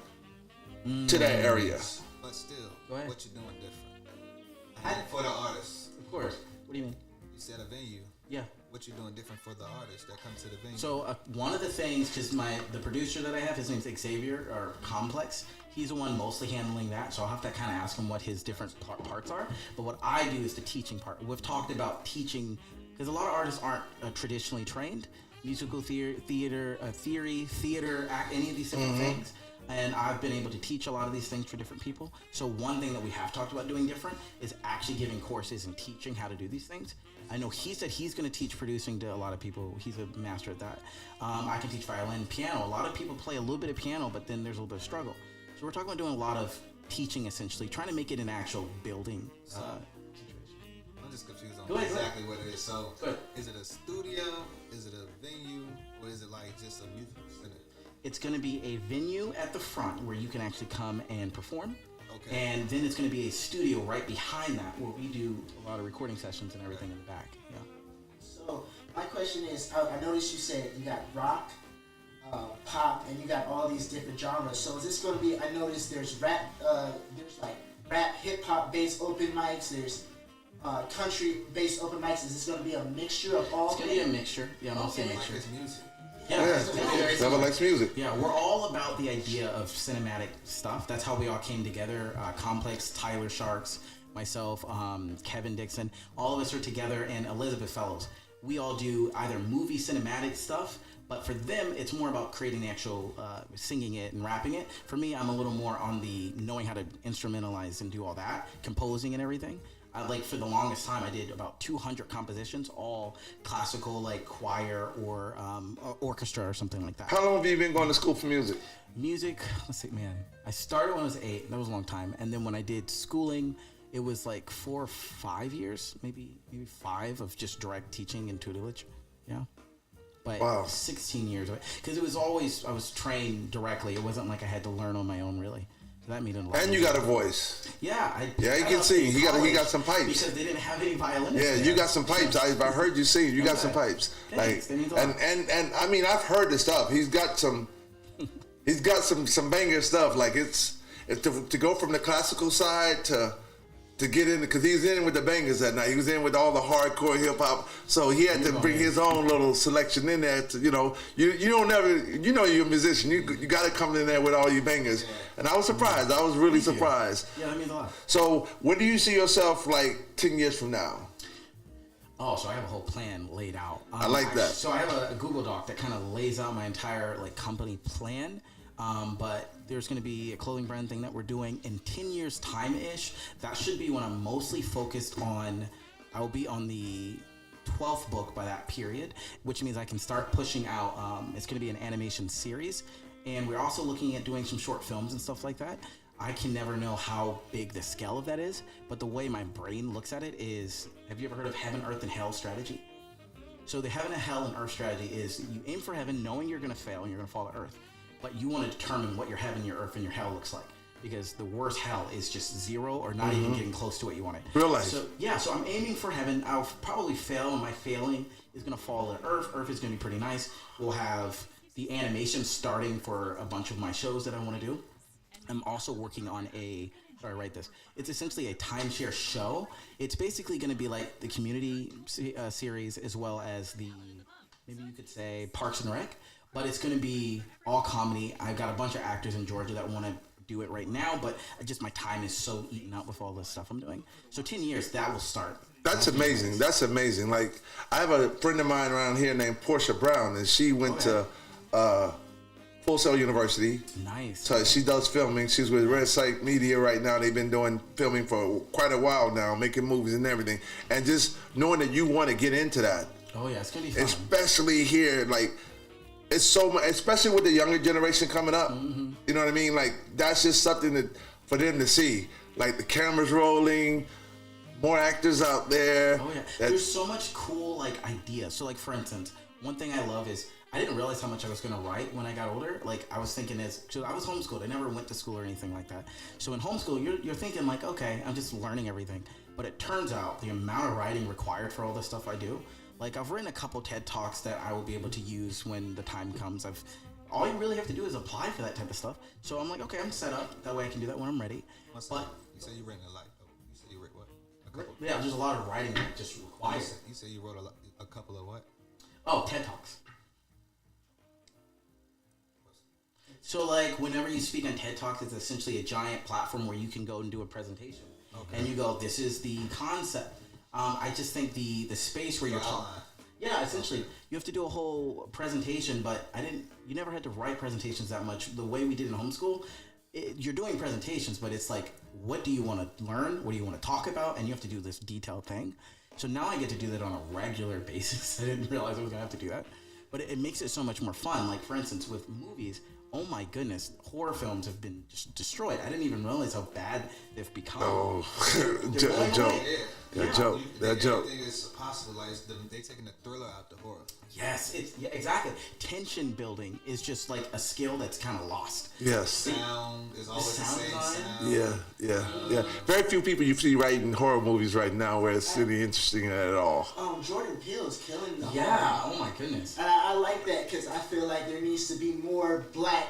to that area. But still, Go ahead. what you doing different? For the artists. Of course. What do you mean? You said a venue. Yeah. What you doing different for the artists that come to the venue? So one of the things, because the producer that I have, his name's Xavier, or Complex, he's the one mostly handling that, so I'll have to kind of ask him what his different parts are. But what I do is the teaching part. We've talked about teaching, because a lot of artists aren't traditionally trained. Musical theater, any of these different things. And I've been able to teach a lot of these things for different people. So one thing that we have talked about doing different is actually giving courses and teaching how to do these things. I know he said he's going to teach producing to a lot of people. He's a master at that. I can teach violin, piano. A lot of people play a little bit of piano, but then there's a little bit of struggle. So we're talking about doing a lot of teaching, essentially, trying to make it an actual building situation. I'm just confused on Go ahead. exactly what it is. So, Go ahead. is it a studio? Is it a venue? Or is it like just a musical center? It's going to be a venue at the front where you can actually come and perform. Okay. And then it's going to be a studio right behind that where we do a lot of recording sessions and everything in the back. Yeah. So my question is, I noticed you said you got rock, pop, and you got all these different genres. So is this going to be? I noticed there's rap, there's like rap, hip hop based open mics. There's country based open mics. Is this going to be a mixture of all? It's going to be a mixture. Yeah, mostly a mixture. Like it's music. Yeah. Devil likes music. Yeah, we're all about the idea of cinematic stuff. That's how we all came together. Complex, Tyler Sharks, myself, Kevin Dixon, all of us are together, and Elizabeth Fellows. We all do either movie cinematic stuff, but for them, it's more about creating the actual singing it and rapping it. For me, I'm a little more on the knowing how to instrumentalize and do all that, composing and everything. Like for the longest time, I did about 200 compositions, all classical, like choir or orchestra or something like that. How long have you been going to school for music? Music, let's see, man. I started when I was 8. That was a long time. And then when I did schooling, it was like 4 or 5 years, maybe 5 of just direct teaching and tutelage. Yeah. But wow. 16 years. Because it was always, I was trained directly. It wasn't like I had to learn on my own, really. So that made it a lot. And you got a voice. Yeah. He can sing. He got some pipes. Because they didn't have any violinists. Yeah, you got some pipes. I heard you sing. You got some pipes. Thanks. Like, and I mean, I've heard the stuff. He's got some banger stuff. Like it's to go from the classical side to to get in, because he was in with the bangers that night. He was in with all the hardcore hip hop, so he had to bring his own little selection in there. To, you don't never, you're a musician. You got to come in there with all your bangers. Yeah. And I was surprised. I was really surprised. Yeah, that means a lot. So, where do you see yourself like 10 years from now? Oh, so I have a whole plan laid out. I like that. So I have a Google Doc that kind of lays out my entire like company plan. But there's going to be a clothing brand thing that we're doing in 10 years time-ish. That should be when I'm mostly focused on. I will be on the 12th book by that period, which means I can start pushing out. It's going to be an animation series, and we're also looking at doing some short films and stuff like that. I can never know how big the scale of that is, but the way my brain looks at it is, have you ever heard of heaven, earth, and hell strategy? So the heaven, hell, and earth strategy is you aim for heaven knowing you're going to fail and you're going to fall to earth, but you want to determine what your heaven, your earth, and your hell looks like, because the worst hell is just zero or not even getting close to what you wanted. Real life. So I'm aiming for heaven. I'll probably fail, and my failing is going to fall to earth. Earth is going to be pretty nice. We'll have the animation starting for a bunch of my shows that I want to do. I'm also working on it's essentially a timeshare show. It's basically going to be like the Community series, as well as the, maybe you could say, Parks and Rec, but it's going to be all comedy. I've got a bunch of actors in Georgia that want to do it right now, but my time is so eaten up with all this stuff I'm doing. So 10 years, that will start. That's amazing. That's amazing. Like, I have a friend of mine around here named Portia Brown, and she went to Full Sail University. Nice. So she does filming. She's with Red Sight Media right now. They've been doing filming for quite a while now, making movies and everything. And just knowing that you want to get into that. Oh yeah, it's gonna be fun. Especially here, like, it's so much, especially with the younger generation coming up. Mm-hmm. You know what I mean? Like, that's just something for them to see. Like, the cameras rolling, more actors out there. Oh yeah, there's so much cool like ideas. So like, for instance, one thing I love is, I didn't realize how much I was going to write when I got older. Like, I was thinking so I was homeschooled. I never went to school or anything like that. So in homeschool, you're thinking like, okay, I'm just learning everything. But it turns out the amount of writing required for all the stuff I do, like, I've written a couple TED Talks that I will be able to use when the time comes. All you really have to do is apply for that type of stuff. So I'm like, okay, I'm set up. That way I can do that when I'm ready. You said you written you said you wrote what? A couple? Yeah, there's a lot of writing that just required. You said you wrote a couple of what? Oh, TED Talks. So, like, whenever you speak on TED Talks, it's essentially a giant platform where you can go and do a presentation. Okay. And you go, this is the concept. I just think the space where you're talking. Yeah, essentially. You have to do a whole presentation, but you never had to write presentations that much. The way we did in homeschool, you're doing presentations, but it's like, what do you want to learn? What do you want to talk about? And you have to do this detailed thing. So now I get to do that on a regular basis. I didn't realize I was going to have to do that. But it makes it so much more fun. Like, for instance, with movies, oh my goodness, horror films have been just destroyed. I didn't even realize how bad they've become. Oh, joke. That joke. Everything is possible. Like, they taking the thriller out the horror. Yes, exactly. Tension building is just like a skill that's kind of lost. Yes. Sound is always the same sound. Yeah. Very few people you see writing horror movies right now where it's really interesting at all. Jordan Peele is killing the horror. Yeah, oh my goodness. I like that because I feel like there needs to be more black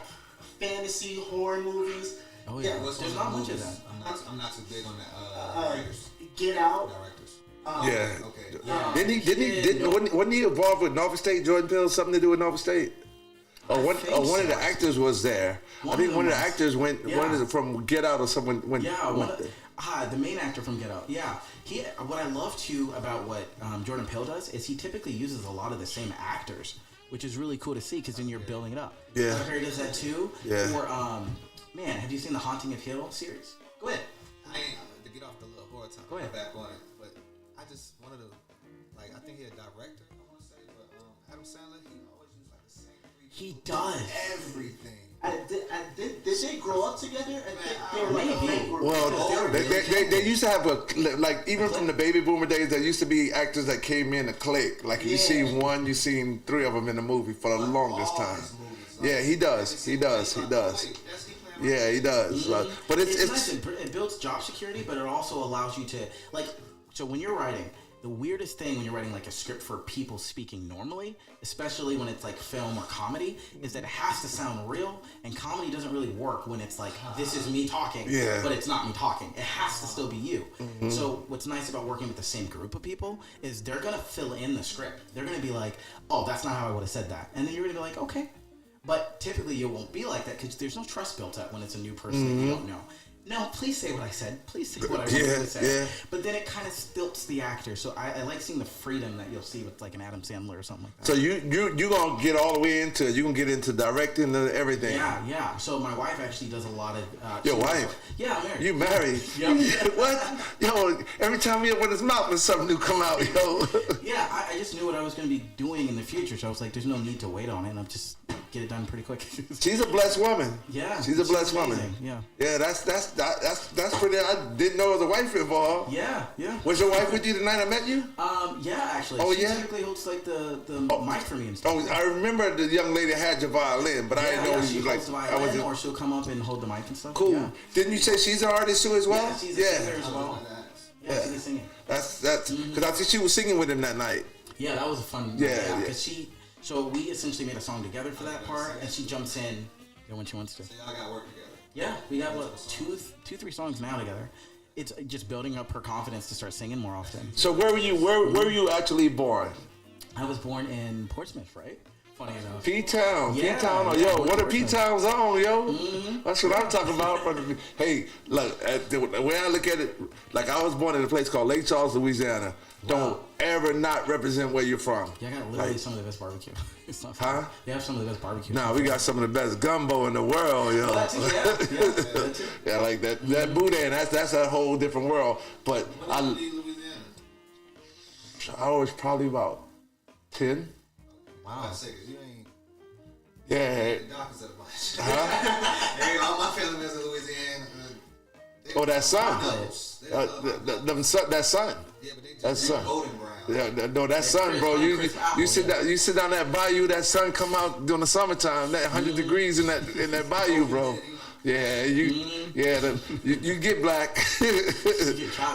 fantasy horror movies. Oh yeah, there's not much of that. I'm not too big on that. Writers. Get Out. Directors. Okay. Wasn't he involved with Nova State? Jordan Peele, something to do with Nova State? One of the actors was there. I think one of the actors went. Yeah. One is from Get Out or someone went. Yeah, the main actor from Get Out. Yeah, what I love too about what Jordan Peele does is he typically uses a lot of the same actors, which is really cool to see because then you're building it up. Yeah, Harry does that too. Yeah. Or have you seen the Haunting of Hill series? Go ahead. To get off the little horror time. Go ahead. Back on it, but I just wanted to, I think he's a director. I want to say, but Adam Sandler, he always uses like the same three. He does everything. Did they grow up together? They were like well, they used to have even from the baby boomer days, there used to be actors that came in a clique. Like you seen one, you seen three of them in the movie for the longest time. Yeah, he does. Yeah, he does. But it's nice. It builds job security, but it also allows you to so when you're writing, the weirdest thing when you're writing like a script for people speaking normally, especially when it's like film or comedy, is that it has to sound real, and comedy doesn't really work when it's like, this is me talking, but it's not me talking. It has to still be you. So what's nice about working with the same group of people is they're going to fill in the script. They're going to be like, oh, that's not how I would have said that. And then you're going to be like, okay. But typically you won't be like that because there's no trust built up when it's a new person that you don't know. No, please say what I said. Please say what I wanted to say. But then it kind of stilts the actor. So I like seeing the freedom that you'll see with like an Adam Sandler or something like that. So you gonna get all the way into it. You gonna get into directing and everything. Yeah. So my wife actually does a lot of. Your wife? Yeah, I'm married. You married? Yep. What? Yo, every time you open his mouth, there's something new come out. Yo. Yeah, I just knew what I was going to be doing in the future, so I was like, there's no need to wait on it. I'm just get it done pretty quick. She's a blessed woman. Yeah, she's a blessed woman. Yeah. Yeah, that's pretty. I didn't know there was a wife involved. Yeah. Was your wife with you the night I met you? Yeah, actually. Oh, she yeah? typically holds like the mic for me and stuff. Oh, I remember the young lady had your violin, but I didn't know she you holds like. the violin, or she'll come up and hold the mic and stuff. Cool. Yeah. Didn't you say she's an artist too as well? Yeah, she's a singer as well. Yeah, she's singing. That's because I think she was singing with him that night. Yeah, that was a fun. Yeah. Because so we essentially made a song together for that part, and she jumps in when she wants to. So y'all got work together. Yeah, we got three songs now together. It's just building up her confidence to start singing more often. So where were you? Where were you actually born? I was born in Portsmouth, right? Funny enough. P-Town. Yeah, P-Town. Oh, yeah, yo, what are Portsmouth. P-Towns on, yo? That's what I'm talking about. Hey, look, the way I look at it, like I was born in a place called Lake Charles, Louisiana. Don't ever not represent where you're from. Yeah, I got literally some of the best barbecue. It's not Huh? They have some of the best barbecue. Nah, we got some of the best gumbo in the world, yo. Oh, that too, that too. Yeah, like that boudin, that's a whole different world. But When did you leave Louisiana? I was probably about 10. Wow. I say, 'cause you ain't Yeah. the opposite of much. Huh? Hey, all my family was in Louisiana. Oh, that son. That son. Yeah, but they That just son. voting ground. Yeah, no, that sun, bro. You sit down that bayou. That sun come out during the summertime. That 100 degrees in that bayou, bro. Yeah, you get black,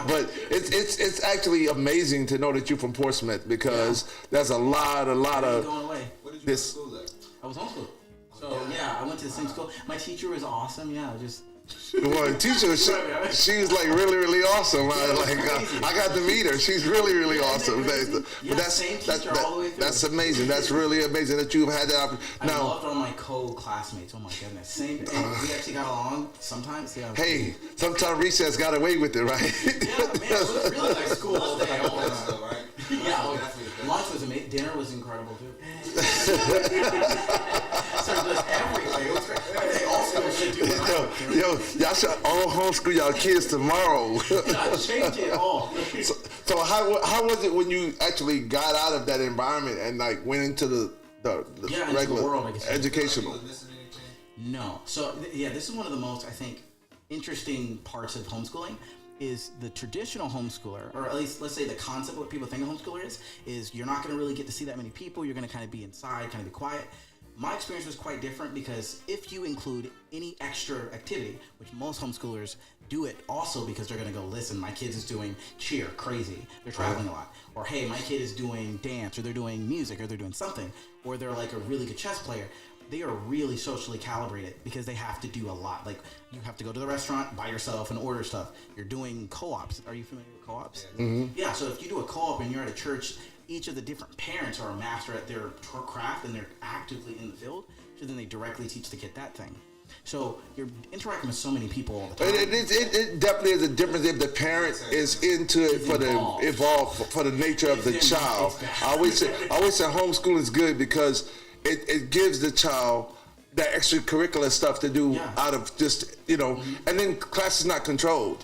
but it's actually amazing to know that you're from Portsmouth because there's a lot Going of away. What did you this. go to school at? I was homeschooled. So yeah, I went to the same school. My teacher was awesome. Yeah, just. The one teacher, she was like really awesome. I got to meet her. She's really awesome. But that's amazing. That's really amazing that you've had that opportunity. I loved all my co-classmates. Oh my goodness, same. And we actually got along sometimes. Yeah. Hey, sometimes recess got away with it, right? Yeah, man, it was really like school all day. All That stuff, right? Yeah, lunch was amazing. Dinner was incredible too. So just everything. It was great. They also should do Yo, y'all should all homeschool y'all kids tomorrow. change it all. So how was it when you actually got out of that environment and like went into the regular into the world, I guess. educational? You was missing anything? No. So this is one of the most, I think, interesting parts of homeschooling is the traditional homeschooler, or at least let's say the concept of what people think a homeschooler is you're not going to really get to see that many people. You're going to kind of be inside, kind of be quiet. My experience was quite different because if you include any extra activity, which most homeschoolers do it also because they're going to go, listen, my kid is doing cheer, crazy, they're traveling a lot. Or, hey, my kid is doing dance, or they're doing music, or they're doing something. Or they're like a really good chess player. They are really socially calibrated because they have to do a lot. Like, you have to go to the restaurant by yourself and order stuff. You're doing co-ops. Are you familiar with co-ops? Yeah, so if you do a co-op and you're at a church, each of the different parents are a master at their craft and they're actively in the field. So then they directly teach the kid that thing. So you're interacting with so many people all the time. It definitely is a difference if the parent is into it for the nature of the child. I always say homeschooling is good because it gives the child that extracurricular stuff to do out of just, and then class is not controlled.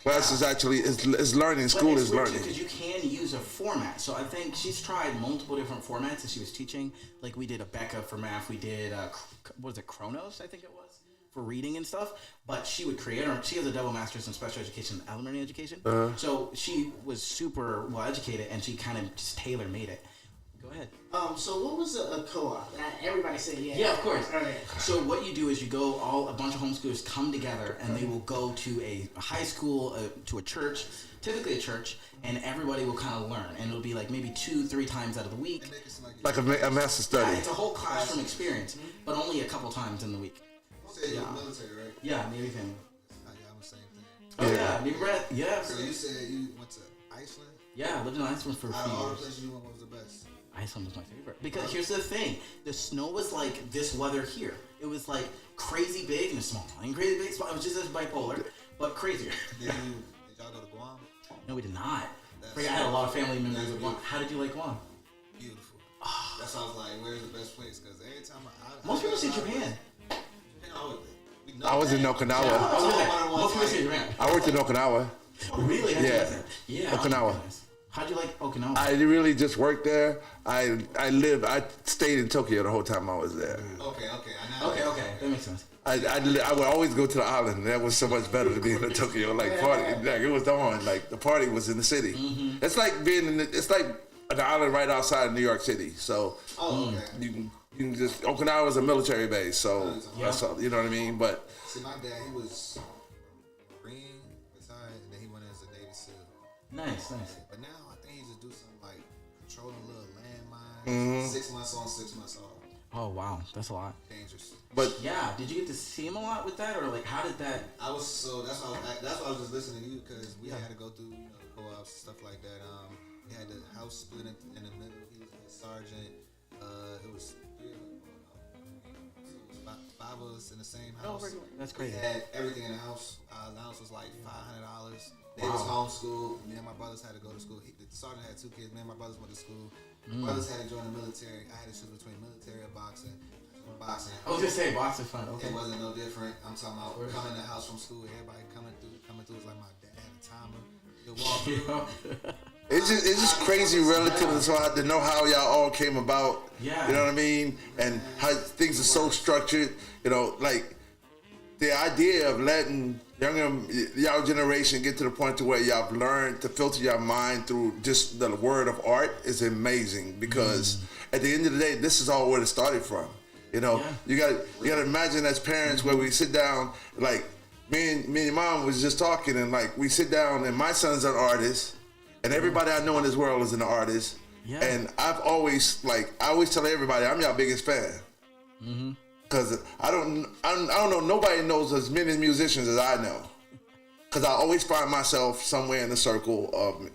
Class is actually is learning. School is learning. Because you can use a format. So I think she's tried multiple different formats as she was teaching. Like we did a Becca for math. We did what was it, Chronos? I think it was for reading and stuff. But she would create her. She has a double master's in special education and elementary education. So she was super well educated, and she kind of just tailor made it. Go ahead. So what was a co-op? Everybody say yeah. Yeah, of course. All right. So what you do is you go, a bunch of homeschoolers come together and they will go to a high school, to a church, typically a church, and everybody will kind of learn, and it'll be like maybe 2-3 times out of the week. Like a master study. Yeah, it's a whole classroom experience, but only a couple times in the week. You said you're military, right? Yeah, Navy family. Yeah, I'm the same thing. Oh yeah, Navy brat. Yeah. So you said you went to Iceland? Yeah, I lived in Iceland for a Out few of all the years. places you went, what was the best? Iceland was my favorite because here's the thing: the snow was like this weather here. It was like crazy big and small, and crazy big, small. It was just as bipolar, but crazier. Did y'all go to Guam? No, we did not. I had a lot of family members of Guam. How did you like Guam? Beautiful. That's why I was like, where's the best place? Because every time Most people say Japan. I was in Okinawa. Most people say Japan. I worked in Okinawa. Oh, really? Yeah. Okinawa. How'd you like Okinawa? I really just worked there. I stayed in Tokyo the whole time I was there. Okay. Okay. That makes sense. I would always go to the island. That was so much better to be in Tokyo. Like party, like it was on. Like the party was in the city. Mm-hmm. It's like being in. It's like an island right outside of New York City. So you can just Okinawa is a military base. So that's all, you know what I mean. But see, my dad, he was Marine, retired, and then he went as a Navy SEAL. Nice. But now I think he just do something like controlling little landmines. 6 months on, 6 months off. Oh wow, that's a lot. Dangerous. But yeah, did you get to see him a lot with that, or like how did that? That's why I was just listening to you because we had to go through co-ops stuff like that. We had the house split in the middle. He was a sergeant. It was 3 of us. So it was 5 of us in the same house. That's crazy. We had everything in the house. Our allowance was like $500. They was homeschooled. Me and my brothers had to go to school. The sergeant had 2 kids. Me and my brothers went to school. Brothers had to join the military. I had to choose between military and boxing. Boxing. I was just saying boxing fun. Okay. It wasn't no different. I'm talking about coming in the house from school. Everybody coming through was like my dad had a timer. You walk through. it's just crazy relative to know how y'all all came about. Yeah. You know what I mean? And how things are so structured. You know, like the idea of letting y'all generation get to the point to where y'all have learned to filter your mind through just the word of art is amazing because at the end of the day, this is all where it started from. You know, you gotta imagine as parents where we sit down, like me and your mom was just talking, and like we sit down, and my son's an artist, and everybody I know in this world is an artist, and I always tell everybody I'm your biggest fan, because I don't know, nobody knows as many musicians as I know, because I always find myself somewhere in the circle of.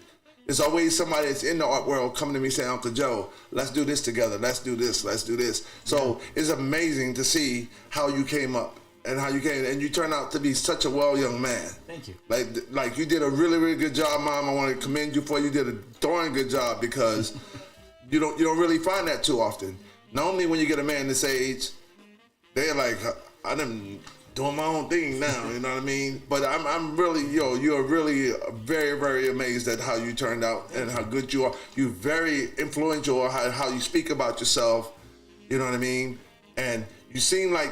There's always somebody that's in the art world coming to me saying, Uncle Joe, let's do this together. Let's do this. Let's do this. So it's amazing to see how you came up and how you came, and you turned out to be such a well young man. Thank you. Like you did a really, really good job, Mom. I want to commend you for you did a darn good job because you don't really find that too often. Normally when you get a man this age, they're like, I done doing my own thing now, you know what I mean? But I'm really, you're really very, very amazed at how you turned out and how good you are. You're very influential how you speak about yourself, you know what I mean? And you seem like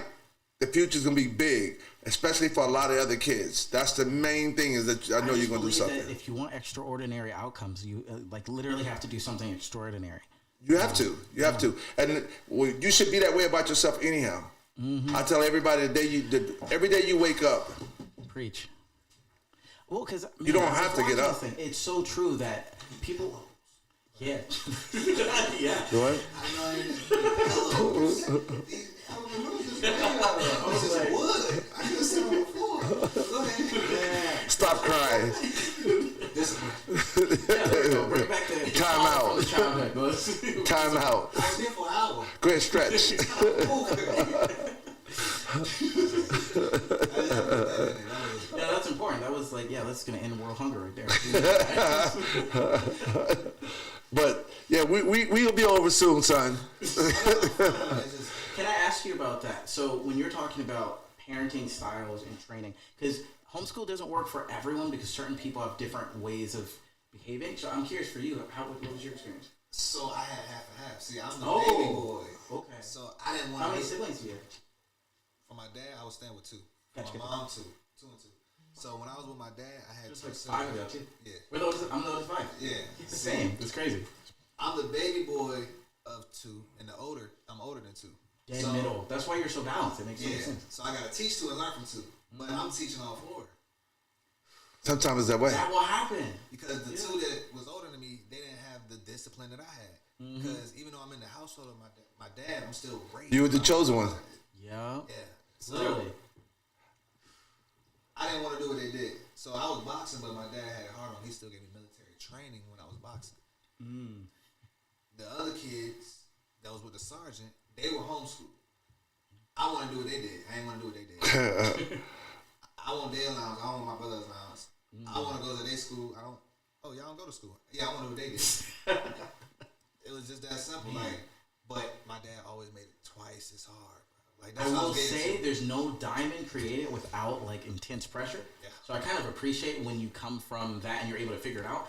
the future's gonna be big, especially for a lot of other kids. That's the main thing is that I know you're gonna do something. That if you want extraordinary outcomes, you literally have to do something extraordinary. You have to. And you should be that way about yourself anyhow. I tell everybody every day you wake up. Preach. Well, because you don't have to get up. It's so true that people. Yeah. Yeah. What? Stop crying. Bring back the time out. Time out. Go ahead, stretch. Yeah, that's important. That was that's gonna end world hunger right there. But yeah, we'll be over soon, son. Can I ask you about that? So when you're talking about parenting styles and training, because homeschool doesn't work for everyone because certain people have different ways of behaving. So I'm curious for you, what was your experience? So I had half and half. See, I'm the baby boy. Okay. So I didn't want. How many siblings do you have? For my dad, I was staying with 2. Gotcha. My mom, 2 and 2. So when I was with my dad, I had just 2 like 5 of y'all too. Yeah. I'm the oldest 5. Yeah. It's the same. It's crazy. I'm the baby boy of 2, and I'm older than 2. Dead middle. That's why you're so balanced. It makes sense. So I got to teach 2 and learn from 2. But I'm teaching all 4. Sometimes it's that way. That will happen. Because the two that was older than me, they didn't have the discipline that I had. Because even though I'm in the household of my dad, I'm still raised. You were the chosen one. Yeah. Yeah. So Literally. I didn't want to do what they did. So I was boxing, but my dad had it hard on. He still gave me military training when I was boxing. The other kids that was with the sergeant, they were homeschooled. I want to do what they did. I ain't want to do what they did. I want their allowance. I want my brother's allowance. I want to go to their school. I don't. Oh, y'all don't go to school. Yeah, I want to do what they did. It was just that simple. Like, but my dad always made it twice as hard. Like, that's I what will say to. there's no diamond created without like intense pressure. Yeah. So I kind of appreciate when you come from that and you're able to figure it out.